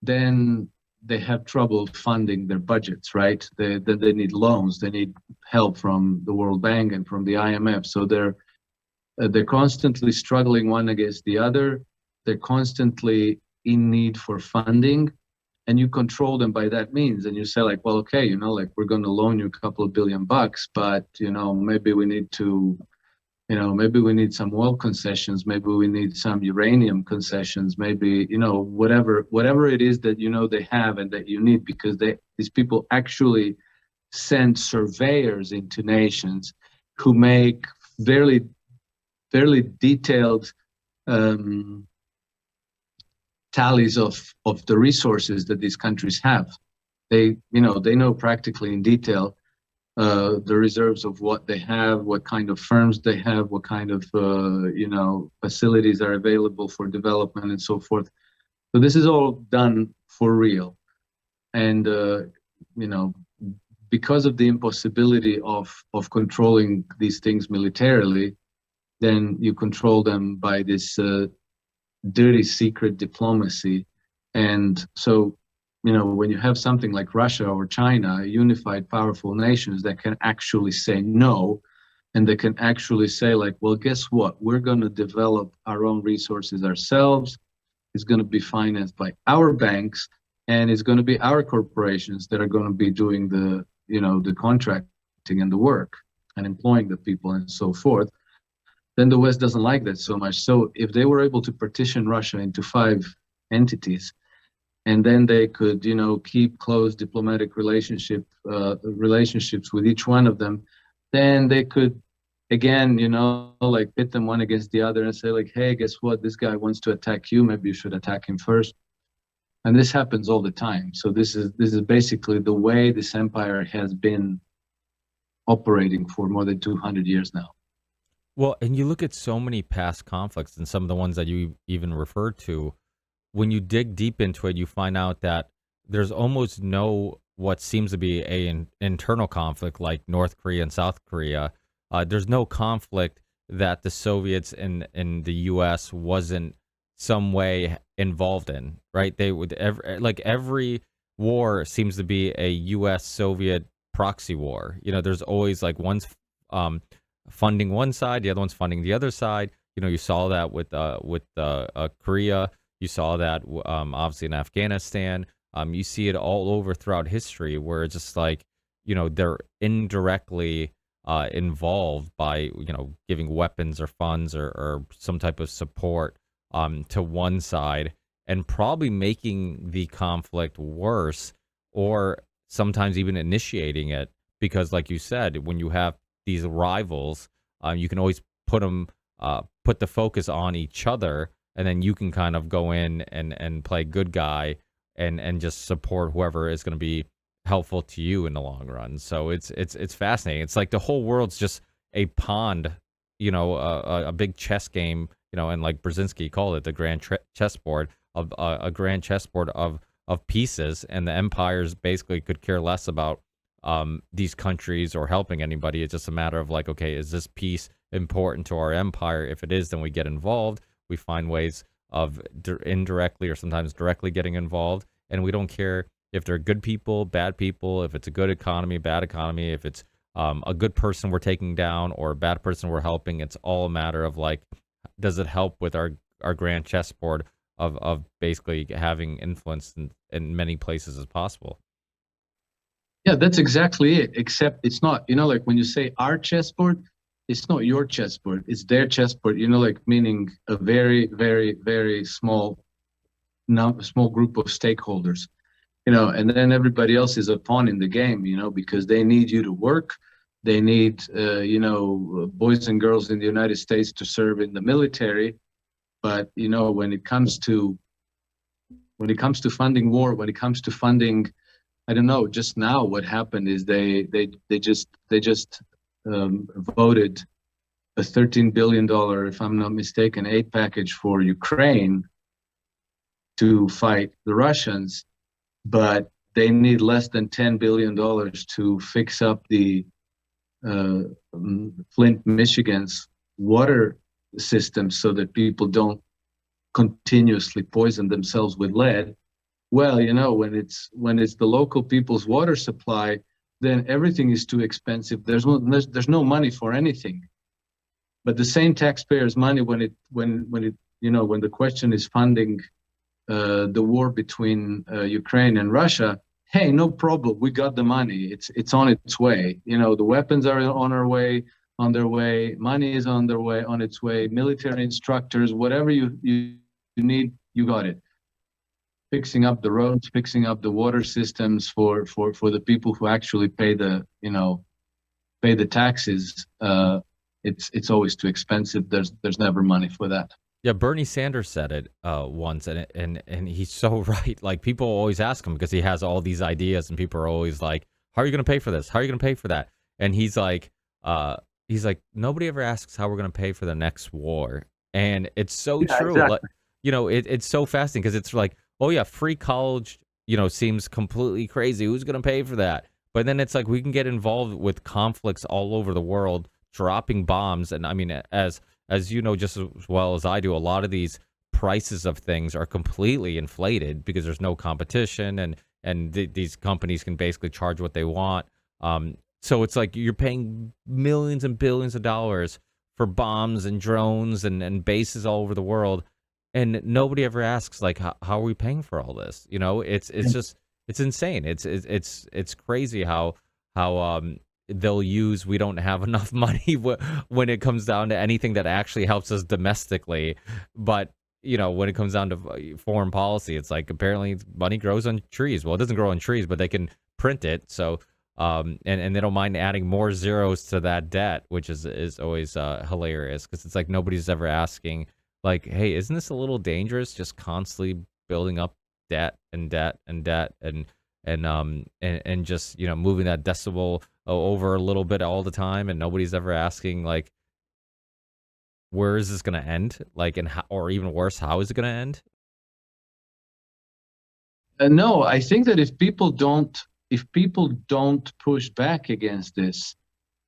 then they have trouble funding their budgets, right? They need loans, they need help from the World Bank and from the IMF. So they're constantly struggling one against the other. They're constantly in need for funding, and you control them by that means. And you say like, well, okay, like we're going to loan you a couple of $1 billion, but maybe we need to, maybe we need some oil concessions, maybe we need some uranium concessions, maybe, whatever it is that, they have and that you need, because these people actually send surveyors into nations who make very detailed tallies of the resources that these countries have. They know practically in detail the reserves of what they have, what kind of firms they have, what kind of facilities are available for development and so forth. So this is all done for real. And because of the impossibility of controlling these things militarily, then you control them by this dirty secret diplomacy. And so when you have something like Russia or China, unified powerful nations that can actually say no, and they can actually say like, well, guess what? We're going to develop our own resources ourselves. It's going to be financed by our banks, and it's going to be our corporations that are going to be doing the contracting and the work and employing the people and so forth. Then the West doesn't like that so much. So if they were able to partition Russia into 5 entities, and then they could, keep close diplomatic relationships with each one of them, then they could, again, like pit them one against the other and say like, hey, guess what? This guy wants to attack you. Maybe you should attack him first. And this happens all the time. So this is basically the way this empire has been operating for more than 200 years now. Well, and you look at so many past conflicts and some of the ones that you even referred to. When you dig deep into it, you find out that there's almost no what seems to be an internal conflict like North Korea and South Korea. There's no conflict that the Soviets and the U.S. wasn't some way involved in, right? They would every war seems to be a U.S.-Soviet proxy war. There's always like one's funding one side, the other one's funding the other side. You saw that with Korea. You saw that obviously in Afghanistan. You see it all over throughout history where it's just like, they're indirectly involved by, giving weapons or funds or some type of support to one side, and probably making the conflict worse, or sometimes even initiating it. Because like you said, when you have these rivals, you can always put the focus on each other, and then you can kind of go in and play good guy and just support whoever is going to be helpful to you in the long run. So it's fascinating. It's like the whole world's just a pond, a big chess game, and like Brzezinski called it, the grand chessboard of a grand chessboard of pieces, and the empires basically could care less about these countries or helping anybody. It's just a matter of like, okay, is this piece important to our empire? If it is, then we get involved. We find ways of indirectly or sometimes directly getting involved, and we don't care if they're good people, bad people, if it's a good economy, bad economy, if it's a good person we're taking down or a bad person we're helping. It's all a matter of like, does it help with our grand chessboard of basically having influence in many places as possible? Yeah, that's exactly it. Except it's not, like when you say our chessboard, it's not your chessboard, it's their chessboard, like meaning a very, very, very small group of stakeholders, and then everybody else is a pawn in the game, because they need you to work. They need, boys and girls in the United States to serve in the military. But, when it comes to funding war, when it comes to funding, I don't know, just now what happened is they just voted a $13 billion, if I'm not mistaken, aid package for Ukraine to fight the Russians. But they need less than $10 billion to fix up the Flint, Michigan's water system so that people don't continuously poison themselves with lead. Well, you know, when it's the local people's water supply, then everything is too expensive. There's no money for anything. But the same taxpayers' money, when the question is funding the war between Ukraine and Russia, hey, no problem, we got the money. It's on its way. You know, the weapons are on their way. Money is on its way. Military instructors, whatever you need, you got it. Fixing up the roads, fixing up the water systems for the people who actually pay the taxes. It's always too expensive. There's never money for that. Yeah, Bernie Sanders said it once, and he's so right. Like, people always ask him because he has all these ideas, and people are always like, "How are you going to pay for this? How are you going to pay for that?" And he's like, nobody ever asks how we're going to pay for the next war, and it's so true. Exactly. Like, you know, it's so fascinating because it's like, oh yeah, free college, you know, seems completely crazy. Who's going to pay for that? But then it's like we can get involved with conflicts all over the world, dropping bombs, and I mean, as you know just as well as I do, a lot of these prices of things are completely inflated because there's no competition, and these companies can basically charge what they want. So it's like you're paying millions and billions of dollars for bombs and drones and bases all over the world, and nobody ever asks, like, how are we paying for all this? You know, it's just, it's insane. It's crazy how they'll use we don't have enough money when it comes down to anything that actually helps us domestically. But, you know, when it comes down to foreign policy, it's like apparently money grows on trees. Well, it doesn't grow on trees, but they can print it. So, and they don't mind adding more zeros to that debt, which is always hilarious because it's like nobody's ever asking, like, hey, isn't this a little dangerous? Just constantly building up debt and debt and debt and just, you know, moving that decimal over a little bit all the time, and nobody's ever asking, like, where is this going to end? Like, and how, or even worse, how is it going to end? No, I think that if people don't push back against this,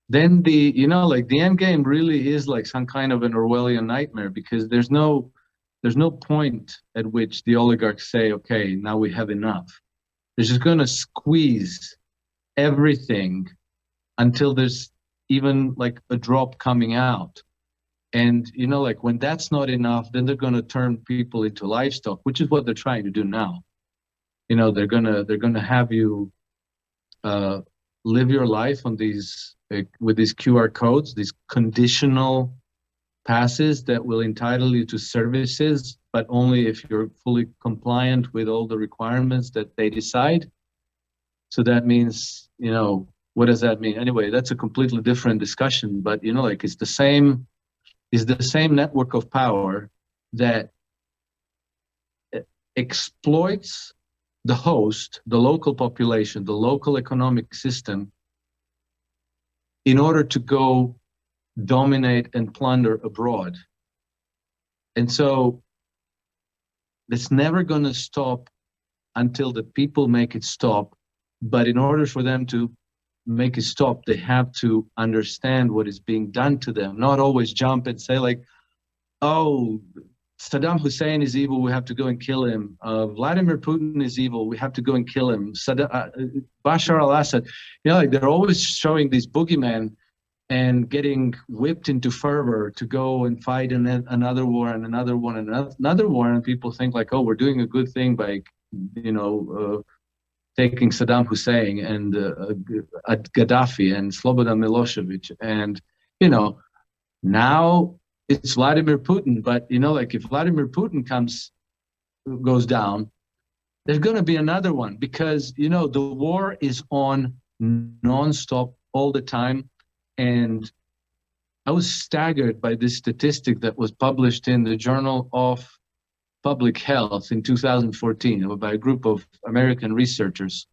then the end game really is like some kind of an Orwellian nightmare, because there's no point at which the oligarchs say, okay, now we have enough. They're just going to squeeze everything until there's even like a drop coming out. And, you know, like when that's not enough, then they're going to turn people into livestock, which is what they're trying to do now. You know, they're going to have you live your life on these with these QR codes, these conditional passes that will entitle you to services, but only if you're fully compliant with all the requirements that they decide. So that means, you know, what does that mean? Anyway, that's a completely different discussion, but, you know, like it's the same network of power that exploits the host, the local population, the local economic system, in order to go dominate and plunder abroad. And so it's never going to stop until the people make it stop. But in order for them to make it stop, they have to understand what is being done to them, not always jump and say like, oh, Saddam Hussein is evil, we have to go and kill him. Vladimir Putin is evil, we have to go and kill him. Bashar al-Assad, you know, like they're always showing these boogeymen and getting whipped into fervor to go and fight in another war and another one and another war. And people think like, oh, we're doing a good thing by, you know, taking Saddam Hussein and Gaddafi and Slobodan Milosevic. And, you know, now it's Vladimir Putin. But, you know, like if Vladimir Putin goes down, there's going to be another one, because, you know, the war is on nonstop all the time. And I was staggered by this statistic that was published in the Journal of Public Health in 2014 by a group of American researchers.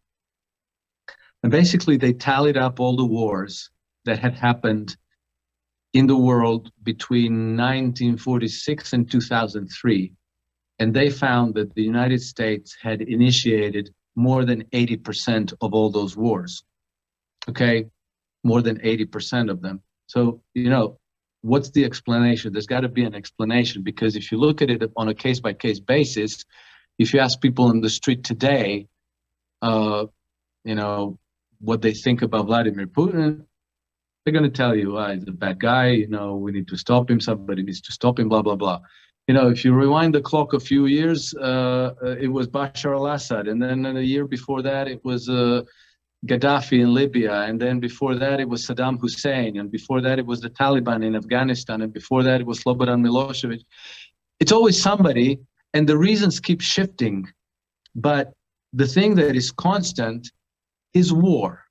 And basically they tallied up all the wars that had happened in the world between 1946 and 2003. And they found that the United States had initiated more than 80% of all those wars. Okay, more than 80% of them. So, what's the explanation? There's got to be an explanation, because if you look at it on a case-by-case basis, if you ask people on the street today, what they think about Vladimir Putin, they're going to tell you, he's a bad guy, we need to stop him, somebody needs to stop him, blah, blah, blah. If you rewind the clock a few years, it was Bashar al-Assad, and then a year before that, it was Gaddafi in Libya, and then before that, it was Saddam Hussein, and before that, it was the Taliban in Afghanistan, and before that, it was Slobodan Milosevic. It's always somebody, and the reasons keep shifting, but the thing that is constant is war.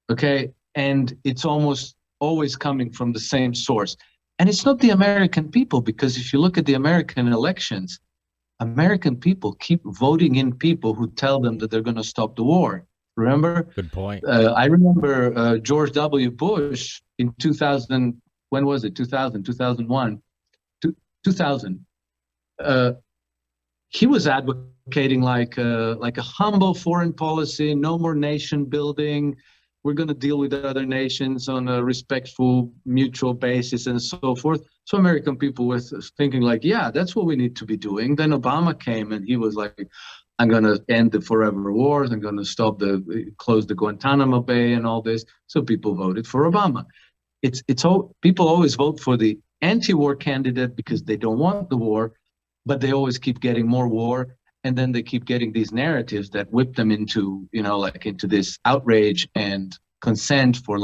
Okay, and it's almost always coming from the same source. And it's not the American people, because if you look at the American elections, American people keep voting in people who tell them that they're going to stop the war. Remember? Good point. I remember George W. Bush in 2000, when was it? 2000, 2001, 2000. He was advocating like a humble foreign policy, no more nation building. We're going to deal with other nations on a respectful, mutual basis and so forth. So American people were thinking like, yeah, that's what we need to be doing. Then Obama came and he was like, I'm going to end the forever wars. I'm going to close the Guantanamo Bay and all this. So people voted for Obama. People always vote for the anti-war candidate because they don't want the war, but they always keep getting more war. And then they keep getting these narratives that whip them into, into this outrage and consent for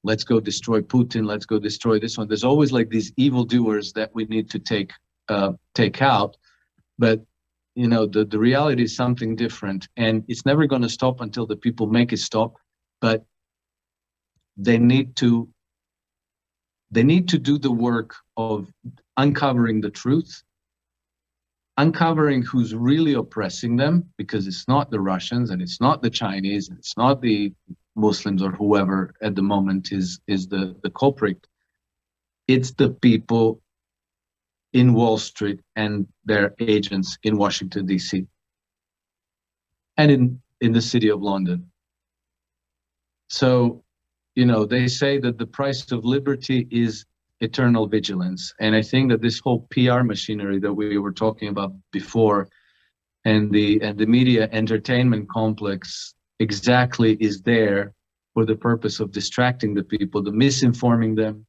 let's go destroy Putin, let's go destroy this one. There's always like these evildoers that we need to take out. But, the reality is something different, and it's never going to stop until the people make it stop. But they need to do the work of uncovering the truth, uncovering who's really oppressing them, because it's not the Russians and it's not the Chinese and it's not the Muslims or whoever at the moment is the culprit. It's the people in Wall Street and their agents in Washington, D.C. and in the city of London. So, they say that the price of liberty is eternal vigilance. And I think that this whole PR machinery that we were talking about before, and the media entertainment complex exactly is there for the purpose of distracting the people, the misinforming them,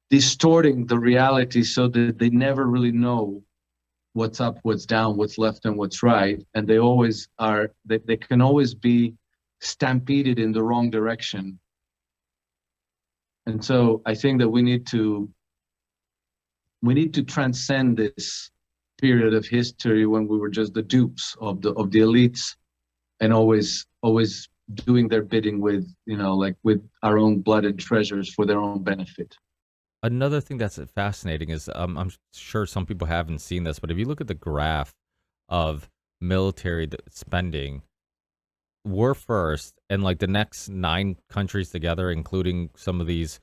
distorting the reality so that they never really know what's up, what's down, what's left, and what's right. And they always are, they can always be stampeded in the wrong direction. And so I think that we need to transcend this period of history when we were just the dupes of the elites, and always doing their bidding with with our own blood and treasures for their own benefit. Another thing that's fascinating is I'm sure some people haven't seen this, but if you look at the graph of military spending, we're first, and the next 9 countries together, including some of these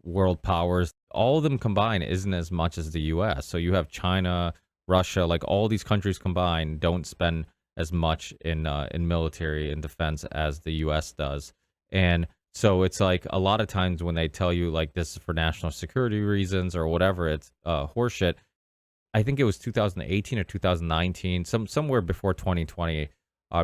world powers, all of them combined isn't as much as the U.S. So you have China, Russia, all these countries combined don't spend as much in military and defense as the U.S. does. And so it's a lot of times when they tell you this is for national security reasons or whatever, it's horseshit. I think it was 2018 or 2019, somewhere before 2020.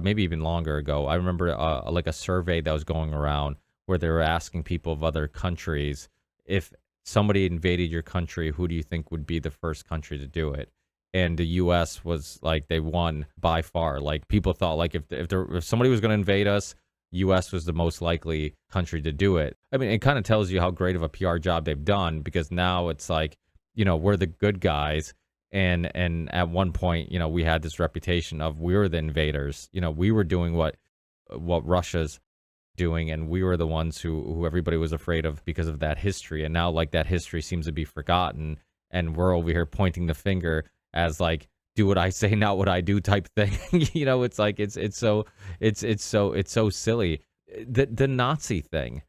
Maybe even longer ago. I remember a survey that was going around where they were asking people of other countries, if somebody invaded your country, who do you think would be the first country to do it? And the U.S. was they won by far. People thought if somebody was going to invade us, U.S. was the most likely country to do it. I mean, it kind of tells you how great of a PR job they've done, because now it's we're the good guys. And at one point, we had this reputation of we were the invaders. We were doing what Russia's doing, and we were the ones who everybody was afraid of because of that history. And now that history seems to be forgotten, and we're over here pointing the finger as do what I say, not what I do type thing. It's so silly. The Nazi thing,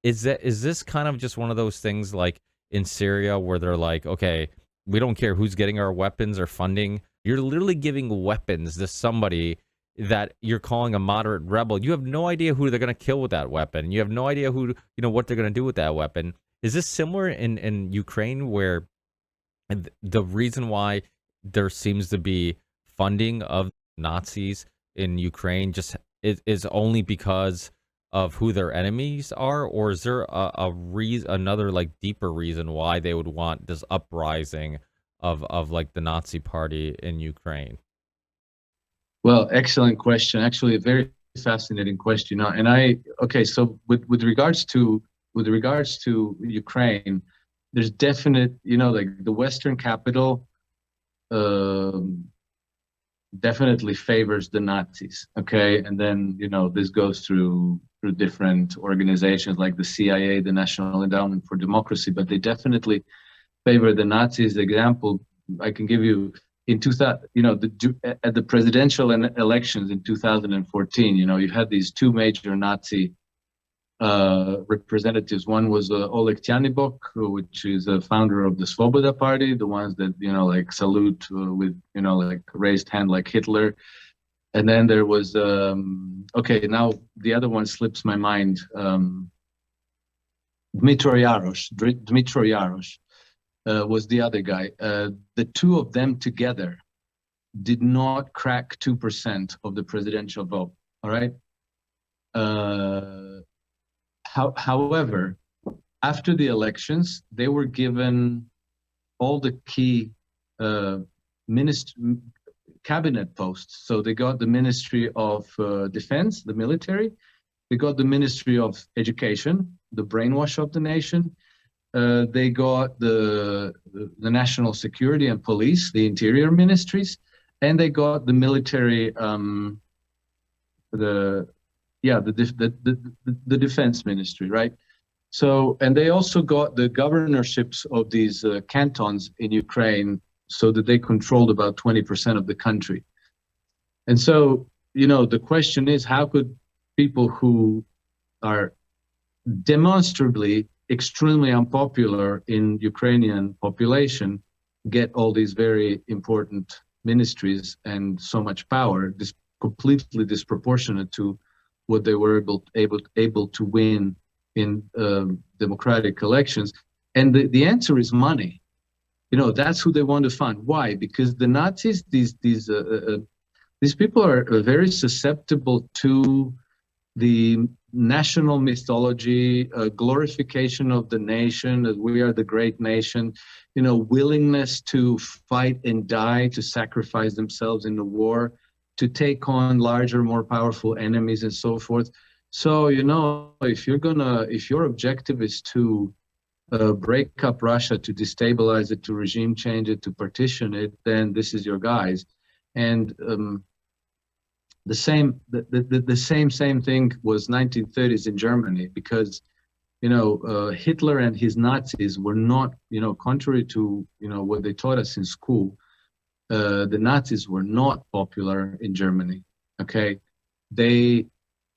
is this kind of just one of those things in Syria where they're okay, we don't care who's getting our weapons or funding You're literally giving weapons to somebody that you're calling a moderate rebel. You have no idea who they're going to kill with that weapon. You have no idea who, what they're going to do with that weapon. Is this similar in Ukraine, where the reason why there seems to be funding of Nazis in Ukraine just is only because of who their enemies are? Or is there another like deeper reason why they would want this uprising of like the Nazi party in Ukraine? Well, excellent question. Actually, a very fascinating question. Okay, so with regards to Ukraine, there's definite, like the Western capital definitely favors the Nazis. Okay, and then this goes through different organizations like the CIA, the National Endowment for Democracy, but they definitely favor the Nazis. Example I can give you, in 2000, at the presidential elections in 2014, you had these two major Nazi representatives. One was Oleg Tyanibok, which is a founder of the Svoboda Party, the ones that like salute with like raised hand like Hitler. And then there was okay, now the other one slips my mind. Dmitry Yarosh was the other guy. The two of them together did not crack 2% of the presidential vote. All right. However, after the elections, they were given all the key cabinet posts. So they got the Ministry of Defense, the military. They got the Ministry of Education, the brainwash of the nation. They got the National Security and Police, the Interior Ministries, and they got the military, the Defense Ministry, right? So, and they also got the governorships of these cantons in Ukraine, so that they controlled about 20% of the country. And so, the question is, how could people who are demonstrably extremely unpopular in Ukrainian population get all these very important ministries and so much power, this completely disproportionate to what they were able to win in democratic elections? And the answer is money. That's who they want to fund. Why? Because the Nazis, these people are very susceptible to the national mythology, glorification of the nation, that we are the great nation, willingness to fight and die, to sacrifice themselves in the war, to take on larger, more powerful enemies and so forth. So, if your objective is to break up Russia, to destabilize it, to regime change it, to partition it, then this is your guys. And the same thing was 1930s in Germany, because Hitler and his Nazis were not, contrary to what they taught us in school, the Nazis were not popular in Germany. Okay, they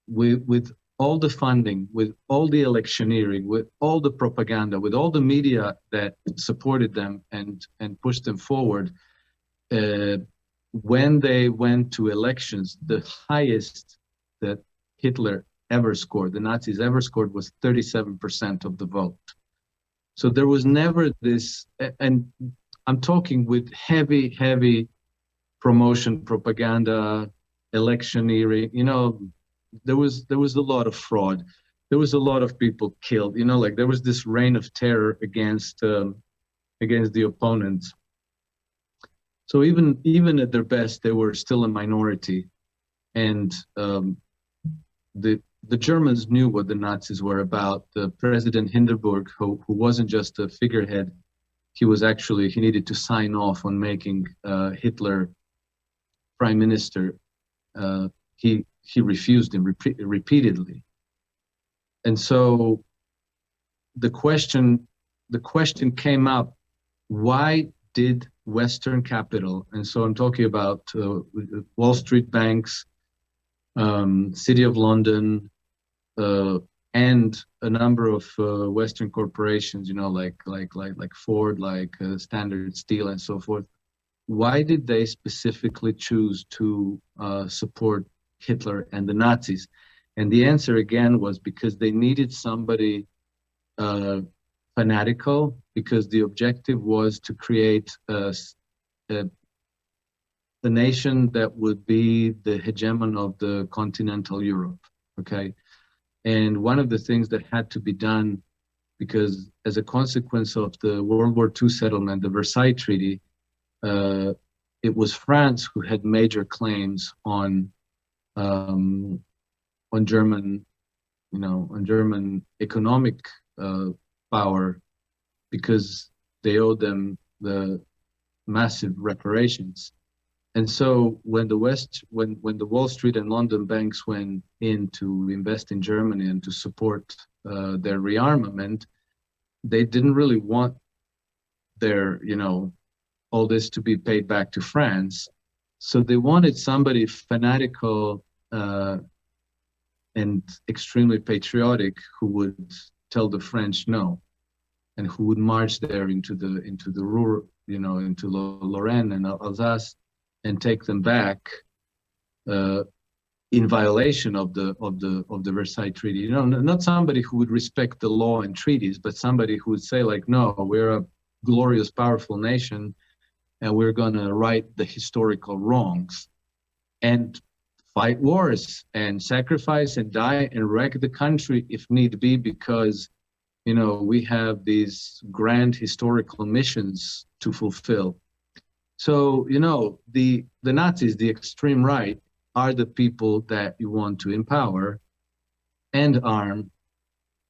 with all the funding, with all the electioneering, with all the propaganda, with all the media that supported them and pushed them forward, when they went to elections, the highest that Hitler ever scored, the Nazis ever scored, was 37% of the vote. So there was never this, and I'm talking with heavy promotion, propaganda, electioneering. There was a lot of fraud. There was a lot of people killed. Like there was this reign of terror against the opponents. So even at their best, they were still a minority, and the Germans knew what the Nazis were about. The President Hindenburg, who wasn't just a figurehead, he needed to sign off on making Hitler prime minister. He refused him repeatedly. And so the question came up, why did Western capital, and so I'm talking about Wall Street banks, City of London, and a number of Western corporations, like Ford, like Standard Steel and so forth, why did they specifically choose to support Hitler and the Nazis? And the answer again was because they needed somebody fanatical, because the objective was to create a nation that would be the hegemon of the continental Europe, okay? And one of the things that had to be done, because as a consequence of the World War II settlement, the Versailles Treaty, it was France who had major claims on German, on German economic power, because they owed them the massive reparations. And so when the Wall Street and London banks went in to invest in Germany and to support their rearmament, they didn't really want their, all this to be paid back to France. So they wanted somebody fanatical and extremely patriotic who would tell the French no, and who would march there into the rural, into Lorraine and Alsace, and take them back in violation of the Versailles Treaty. Not somebody who would respect the law and treaties, but somebody who would say, like, no, we're a glorious, powerful nation, and we're gonna right the historical wrongs and fight wars and sacrifice and die and wreck the country if need be, because we have these grand historical missions to fulfill. So, the Nazis, the extreme right, are the people that you want to empower and arm,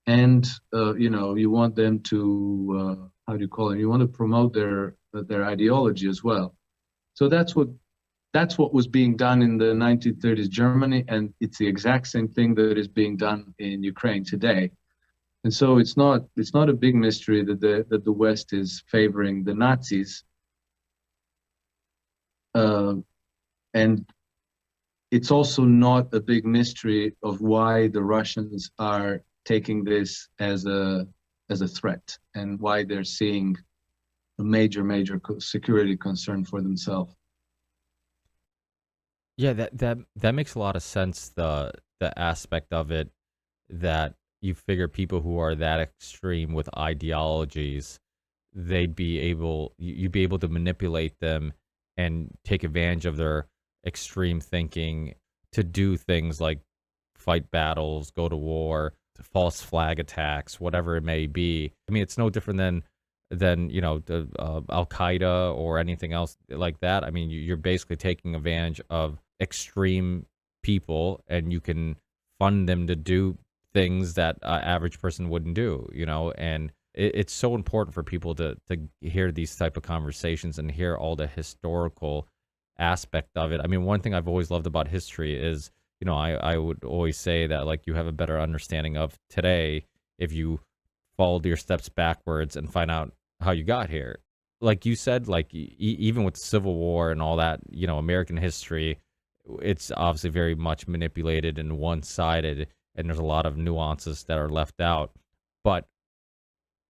and you want them to you want to promote their ideology as well. So that's what was being done in the 1930s Germany, and it's the exact same thing that is being done in Ukraine today. And so it's not a big mystery that the West is favoring the Nazis. And it's also not a big mystery of why the Russians are taking this as a threat, and why they're seeing a major security concern for themselves. Yeah, that makes a lot of sense. The aspect of it that you figure people who are that extreme with ideologies, you'd be able to manipulate them and take advantage of their extreme thinking to do things like fight battles, go to war, false flag attacks, whatever it may be. I mean, it's no different than the Al Qaeda or anything else like that. I mean, you're basically taking advantage of extreme people, and you can fund them to do things that an average person wouldn't do. And it's so important for people to hear these type of conversations and hear all the historical aspect of it. I mean, one thing I've always loved about history is, I would always say that, like, you have a better understanding of today if you followed your steps backwards and find out how you got here. Like you said, like even with the Civil War and all that, American history, it's obviously very much manipulated and one-sided, and there's a lot of nuances that are left out. But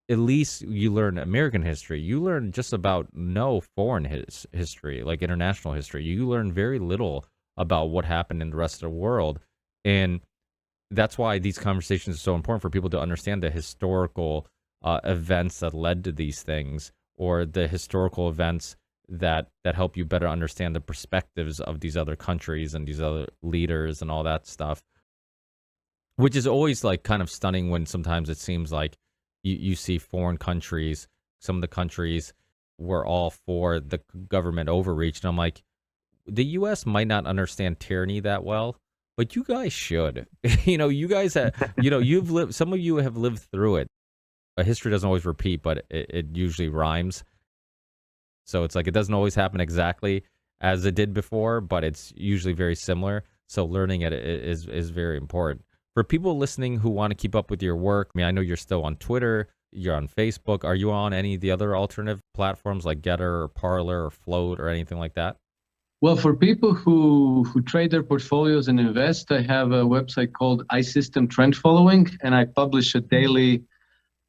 at least you learn American history. You learn just about no foreign history, like international history. You learn very little about what happened in the rest of the world. And that's why these conversations are so important, for people to understand the historical events that led to these things, or the historical events that help you better understand the perspectives of these other countries and these other leaders and all that stuff. Which is always like kind of stunning when sometimes it seems like you see foreign countries, some of the countries were all for the government overreach. And I'm like, the U.S. might not understand tyranny that well, but you guys should. You guys have, you've lived, some of you have lived through it. History doesn't always repeat, but it usually rhymes. So it's like, it doesn't always happen exactly as it did before, but it's usually very similar. So learning it is very important. For people listening who want to keep up with your work, I mean, I know you're still on Twitter, you're on Facebook. Are you on any of the other alternative platforms like Getter or Parler or Float or anything like that? Well, for people who trade their portfolios and invest, I have a website called iSystem Trend Following, and I publish a daily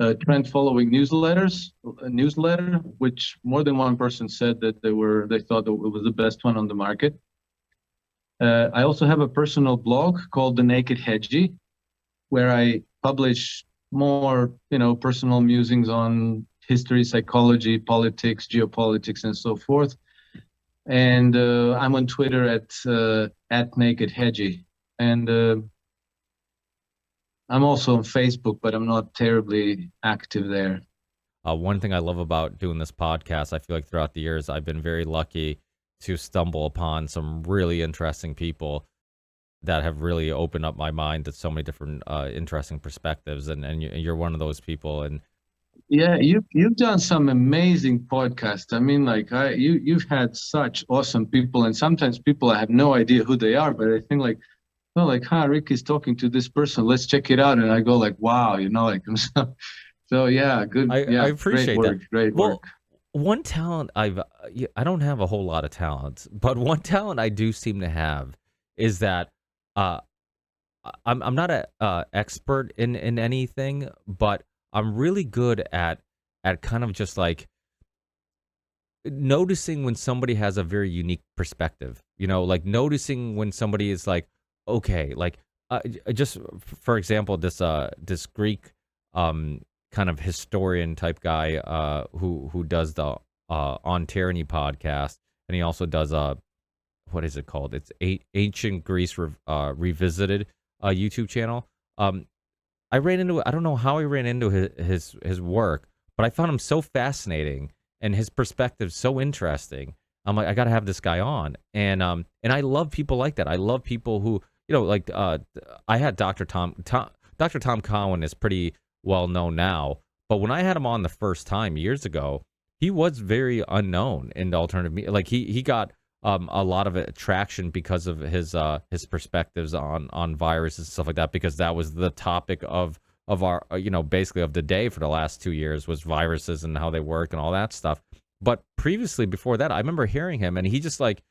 trend following newsletter, which more than one person said that they thought that it was the best one on the market. I also have a personal blog called The Naked Hedgie, where I publish more, personal musings on history, psychology, politics, geopolitics, and so forth. And I'm on Twitter at Naked Hedgie, and I'm also on Facebook, but I'm not terribly active there. One thing I love about doing this podcast, I feel like throughout the years, I've been very lucky to stumble upon some really interesting people that have really opened up my mind to so many different interesting perspectives, and you're one of those people. And yeah, you've done some amazing podcasts. I mean, like you've had such awesome people, and sometimes people I have no idea who they are, but I think like, well, like, Ricky's talking to this person, let's check it out, and I go like, wow, like so yeah, good. I appreciate great work, that. Great Well, work. one talent I don't have a whole lot of talents, but one talent I do seem to have is that I'm not a expert in anything, but I'm really good at kind of just like noticing when somebody has a very unique perspective, like noticing when somebody is like, okay, like just for example, this Greek kind of historian type guy who does the On Tyranny podcast, and he also does what is it called? It's Ancient Greece Revisited YouTube channel. I don't know how I ran into his work, but I found him so fascinating and his perspective so interesting. I'm like, I got to have this guy on, and I love people like that. I love people who, like I had Dr. Tom Cowan is pretty well known now, but when I had him on the first time years ago, he was very unknown in the alternative media. Like he got a lot of attraction because of his perspectives on viruses and stuff like that, because that was the topic of our basically of the day for the last 2 years was viruses and how they work and all that stuff. But previously, before that, I remember hearing him, and he just like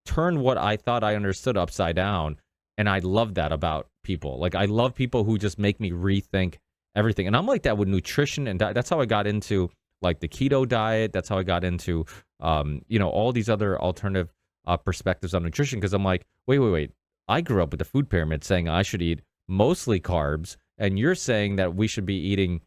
turned what I thought I understood upside down, and I love that about people. Like, I love people who just make me rethink everything, and I'm like that with nutrition and that's how I got into like the keto diet. That's how I got into all these other alternative perspectives on nutrition, because I'm like, wait, I grew up with the food pyramid saying I should eat mostly carbs, and you're saying that we should be eating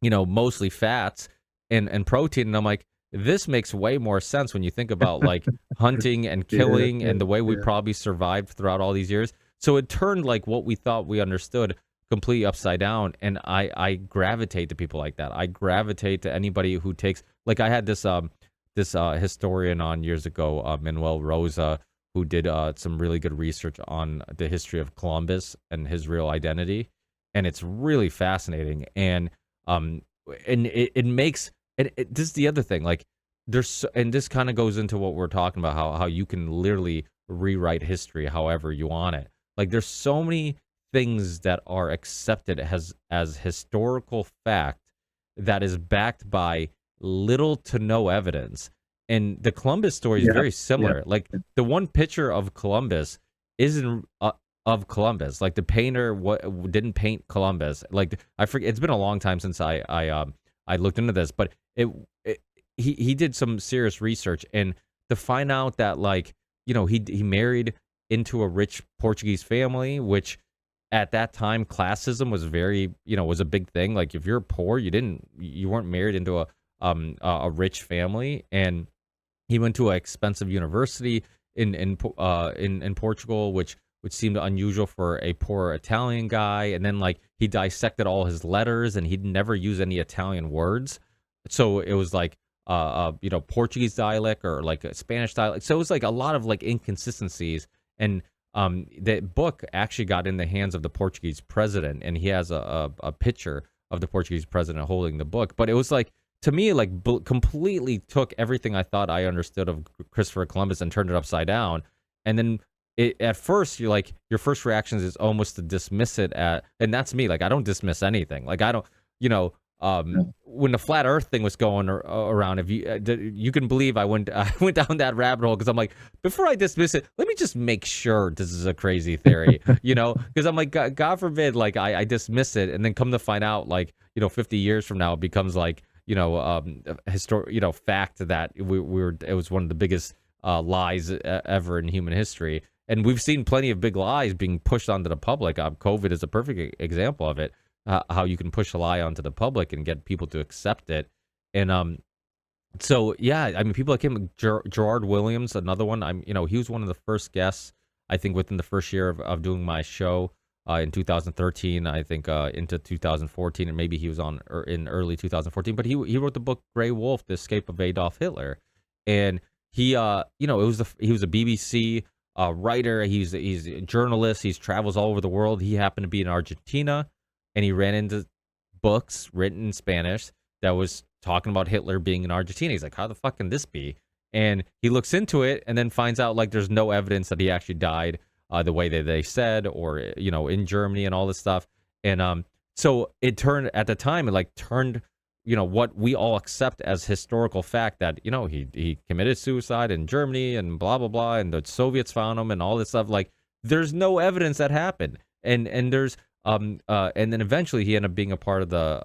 mostly fats and protein, and I'm like, this makes way more sense when you think about like hunting and killing and the way we probably survived throughout all these years. So it turned like what we thought we understood completely upside down, and I gravitate to people like that. I gravitate to anybody who takes, like, I had this historian on years ago, Manuel Rosa, who did some really good research on the history of Columbus and his real identity, and it's really fascinating. And it makes this is the other thing, like and this kind of goes into what we're talking about, how you can literally rewrite history however you want it. Like, there's so many things that are accepted as historical fact that is backed by little to no evidence. And the Columbus story is very similar. Like, the one picture of Columbus isn't of Columbus. Like, the painter didn't paint Columbus. Like, I forget. It's been a long time since I looked into this, but he did some serious research, and to find out that, like, he married into a rich Portuguese family, which at that time classism was very was a big thing. Like, if you're poor, you weren't married into a rich family. And he went to an expensive university in Portugal, which seemed unusual for a poor Italian guy. And then, like, he dissected all his letters, and he'd never use any Italian words, so it was like Portuguese dialect or like a Spanish dialect. So it was like a lot of like inconsistencies. And the book actually got in the hands of the Portuguese president, and he has a picture of the Portuguese president holding the book. But it was like, to me, like, completely took everything I thought I understood of Christopher Columbus and turned it upside down. And then at first, you're like, your first reaction is almost to dismiss it and that's me. Like, I don't dismiss anything. Like, I don't, when the flat Earth thing was going around, if you can believe I went down that rabbit hole because I'm like, before I dismiss it, let me just make sure this is a crazy theory, because I'm like, God forbid, like I dismiss it and then come to find out, like 50 years from now it becomes like fact that it was one of the biggest lies ever in human history, and we've seen plenty of big lies being pushed onto the public. COVID is a perfect example of it. How you can push a lie onto the public and get people to accept it. And so yeah, I mean, people like him, Gerard Williams, another one. He was one of the first guests, I think, within the first year of doing my show in 2013, I think, into 2014, and maybe he was on in early 2014. But he wrote the book Grey Wolf: The Escape of Adolf Hitler, and he he was a BBC writer. He's a journalist. He travels all over the world. He happened to be in Argentina, and he ran into books written in Spanish that was talking about Hitler being in Argentina. He's like, how the fuck can this be? And he looks into it and then finds out, like, there's no evidence that he actually died the way that they said, or, in Germany and all this stuff. And so it turned, at the time, it turned, what we all accept as historical fact, that, he committed suicide in Germany and blah, blah, blah, and the Soviets found him and all this stuff. Like, there's no evidence that happened. And there's, and then eventually he ended up being a part of the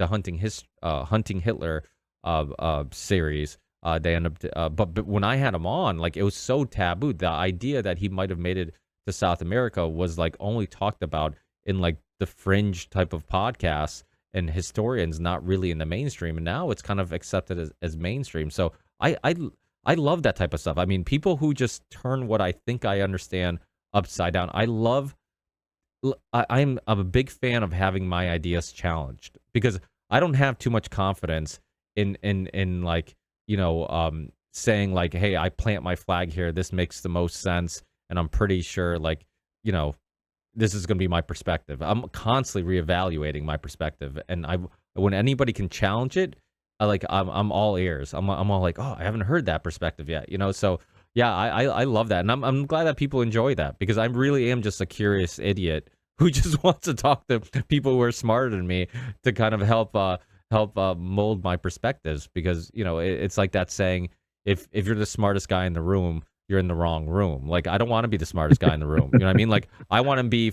Hunting Hitler series. They end up, but when I had him on, like, it was so taboo. The idea that he might have made it to South America was like only talked about in like the fringe type of podcasts and historians, not really in the mainstream. And now it's kind of accepted as mainstream. So I love that type of stuff. I mean, people who just turn what I think I understand upside down. I'm a big fan of having my ideas challenged, because I don't have too much confidence in like, saying like, hey, I plant my flag here, this makes the most sense, and I'm pretty sure, like, this is going to be my perspective. I'm constantly reevaluating my perspective, and when anybody can challenge it, I'm all ears. I'm all like, oh, I haven't heard that perspective yet, So yeah, I love that, and I'm glad that people enjoy that, because I really am just a curious idiot who just wants to talk to people who are smarter than me to kind of help mold my perspectives, because it's like that saying, if you're the smartest guy in the room, you're in the wrong room. Like, I don't want to be the smartest guy in the room. You know what I mean? Like, I want to be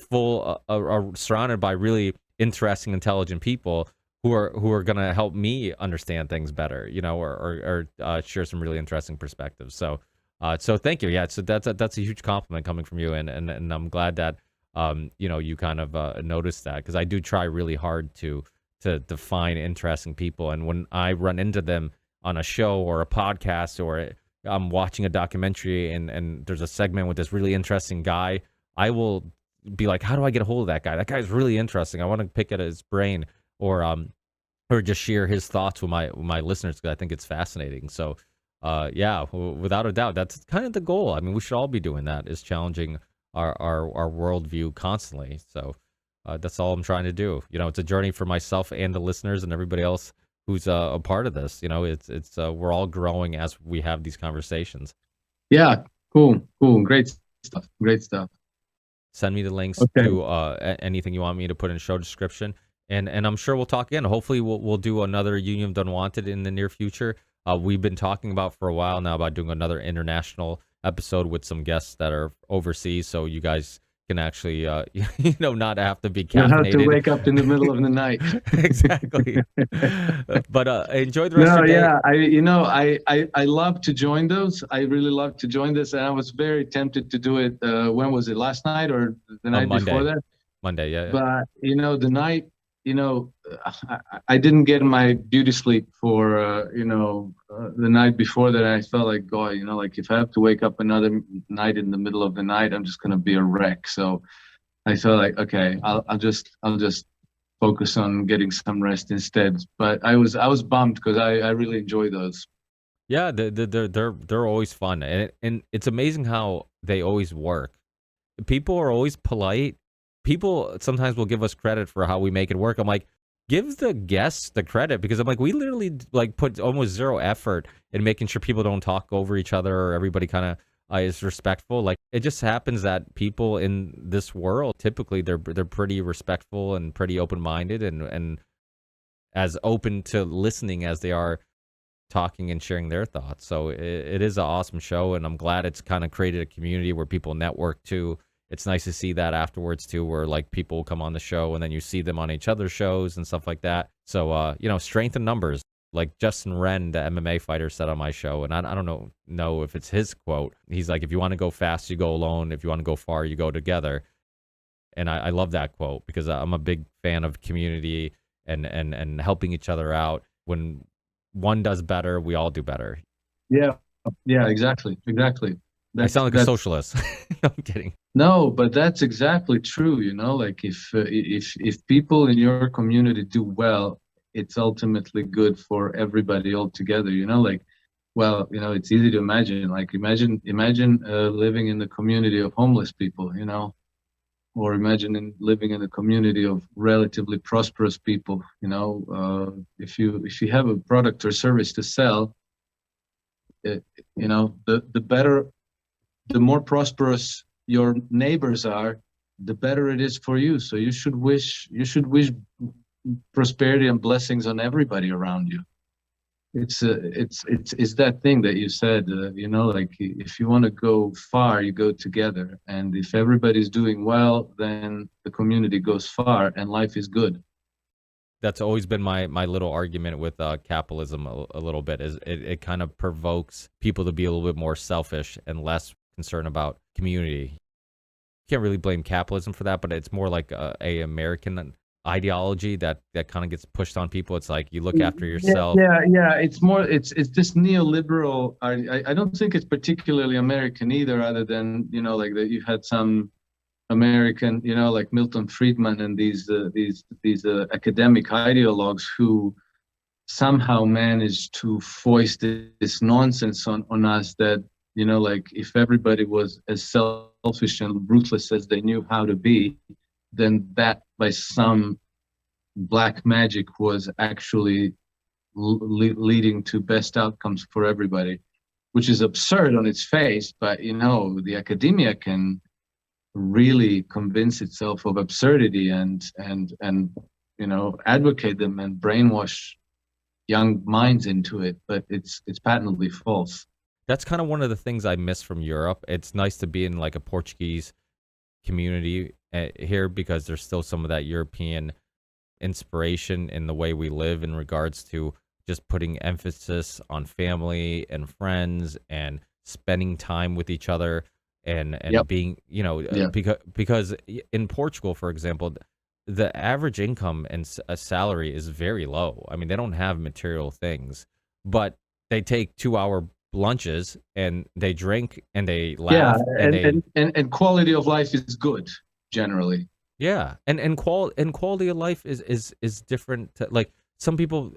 surrounded by really interesting, intelligent people who are gonna help me understand things better, or share some really interesting perspectives. So thank you. Yeah, so that's a huge compliment coming from you, and I'm glad that you kind of noticed that, because I do try really hard to find interesting people, and when I run into them on a show or a podcast, or I'm watching a documentary and there's a segment with this really interesting guy, I will be like, how do I get a hold of that guy? That guy's really interesting. I want to pick at his brain, or just share his thoughts with my listeners, because I think it's fascinating. So yeah, without a doubt, that's kind of the goal. I mean, we should all be doing that, is challenging our worldview constantly. So that's all I'm trying to do. It's a journey for myself and the listeners and everybody else who's a part of this. It's we're all growing as we have these conversations. Yeah, cool, great stuff. Send me the links Okay. to anything you want me to put in show description, and I'm sure we'll talk again. Hopefully we'll do another Union of the Unwanted in the near future. We've been talking about for a while now about doing another international episode with some guests that are overseas, so you guys can actually not have to be caffeinated. You don't have to wake up in the middle of the night. Exactly. But enjoy the rest of your day. Yeah, I love to join those. I really love to join this, and I was very tempted to do it. When was it? Last night or the night before that? Monday, yeah. But the night, I didn't get my beauty sleep for the night before that. I felt like, God, like, if I have to wake up another night in the middle of the night, I'm just gonna be a wreck. So I felt like, okay, I'll just focus on getting some rest instead. But I was bummed, because I really enjoy those. Yeah, they're always fun, and it's amazing how they always work. People are always polite. People sometimes will give us credit for how we make it work. I'm like, give the guests the credit, because I'm like, we literally like put almost zero effort in making sure people don't talk over each other, or everybody kind of is respectful. Like, it just happens that people in this world, typically they're pretty respectful and pretty open-minded, and as open to listening as they are talking and sharing their thoughts. So it is an awesome show, and I'm glad it's kind of created a community where people network too. It's nice to see that afterwards too, where like people come on the show and then you see them on each other's shows and stuff like that. So strength in numbers. Like Justin Wren, the MMA fighter, said on my show, and I don't know if it's his quote. He's like, if you want to go fast, you go alone. If you want to go far, you go together. And I love that quote because I'm a big fan of community and helping each other out. When one does better, we all do better. Yeah, exactly. I sound like a socialist. No, I'm kidding. No, but that's exactly true. Like if people in your community do well, it's ultimately good for everybody altogether. It's easy to imagine. Like imagine living in the community of homeless people. Or imagine living in a community of relatively prosperous people. If you have a product or service to sell, the better, the more prosperous your neighbors are, the better it is for you. So you should wish prosperity and blessings on everybody around you. It's that thing that you said, like if you want to go far, you go together. And if everybody's doing well, then the community goes far and life is good. That's always been my little argument with capitalism a little bit, is it kind of provokes people to be a little bit more selfish and less concerned about community. You can't really blame capitalism for that, but it's more like a American ideology that kind of gets pushed on people. It's like you look after yourself. Yeah. It's this neoliberal. I don't think it's particularly American either, other than like that you had some American, like Milton Friedman and these academic ideologues who somehow managed to foist this nonsense on us that like if everybody was as selfish and ruthless as they knew how to be, then that by some black magic was actually leading to best outcomes for everybody, which is absurd on its face. But the academia can really convince itself of absurdity and advocate them and brainwash young minds into it, but it's patently false. That's kind of one of the things I miss from Europe. It's nice to be in like a Portuguese community here because there's still some of that European inspiration in the way we live in regards to just putting emphasis on family and friends and spending time with each other and Yep. being, because in Portugal, for example, the average income and a salary is very low. I mean, they don't have material things, but they take 2-hour lunches and they drink and they laugh and quality of life is good generally. Yeah, and quality of life is different. Like some people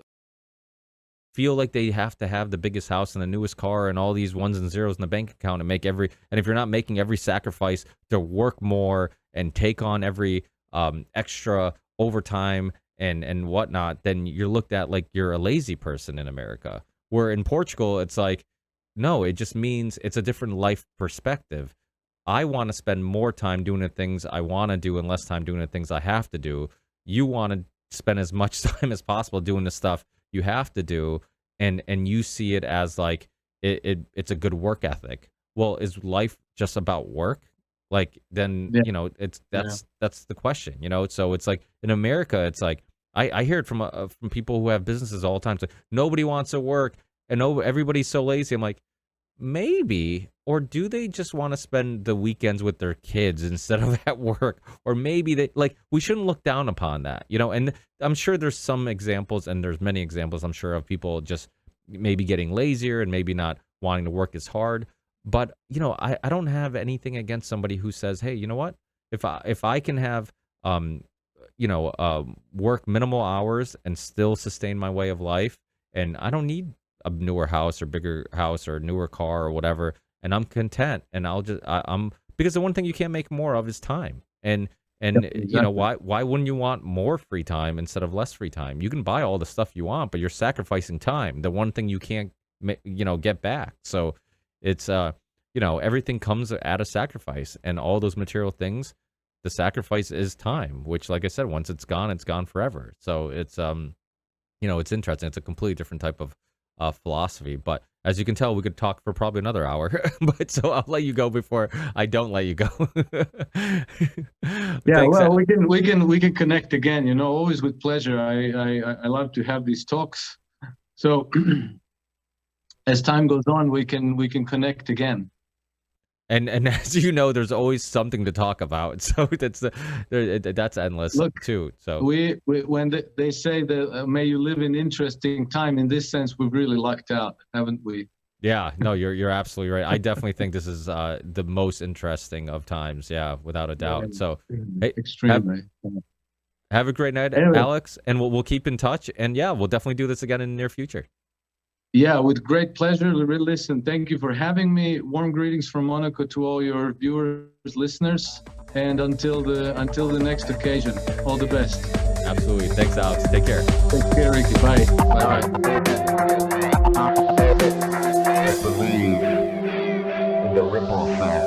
feel like they have to have the biggest house and the newest car and all these ones and zeros in the bank account and and if you're not making every sacrifice to work more and take on every extra overtime and whatnot, then you're looked at like you're a lazy person in America. Where in Portugal, it's like, no, it just means it's a different life perspective. I want to spend more time doing the things I want to do and less time doing the things I have to do. You want to spend as much time as possible doing the stuff you have to do, and you see it as like it's a good work ethic. Well, is life just about work? Like then that's the question, So it's like in America, it's like I hear it from people who have businesses all the time. It's like nobody wants to work and everybody's so lazy. I'm like, maybe, or do they just want to spend the weekends with their kids instead of at work? Or maybe we shouldn't look down upon that, and I'm sure there's some examples, and there's many examples, I'm sure, of people just maybe getting lazier and maybe not wanting to work as hard. But, I don't have anything against somebody who says, hey, you know what, if I can have, work minimal hours and still sustain my way of life, and I don't need a newer house or bigger house or newer car or whatever, and I'm content, and I'm because the one thing you can't make more of is time. And Exactly. Why wouldn't you want more free time instead of less free time? You can buy all the stuff you want, but you're sacrificing time, the one thing you can't get back. So it's everything comes at a sacrifice, and all those material things, the sacrifice is time, which, like I said, once it's gone forever. So it's it's interesting. It's a completely different type of philosophy. But as you can tell, we could talk for probably another hour. But so I'll let you go before I don't let you go. Yeah, well, we can connect again. Always with pleasure. I love to have these talks. So as time goes on, we can connect again. And as you know, there's always something to talk about. So that's endless. Look, too. So when they say that may you live in interesting time, in this sense, we've really lucked out, haven't we? Yeah, no, you're absolutely right. I definitely think this is the most interesting of times. Yeah, without a doubt. So hey, extremely. Have a great night, anyway, Alex, and we'll keep in touch. And yeah, we'll definitely do this again in the near future. Yeah, with great pleasure. Listen, thank you for having me. Warm greetings from Monaco to all your viewers, listeners, and until the next occasion, all the best. Absolutely. Thanks, Alex. Take care. Take care, Ricky. Bye. Bye. I believe in the ripple effect.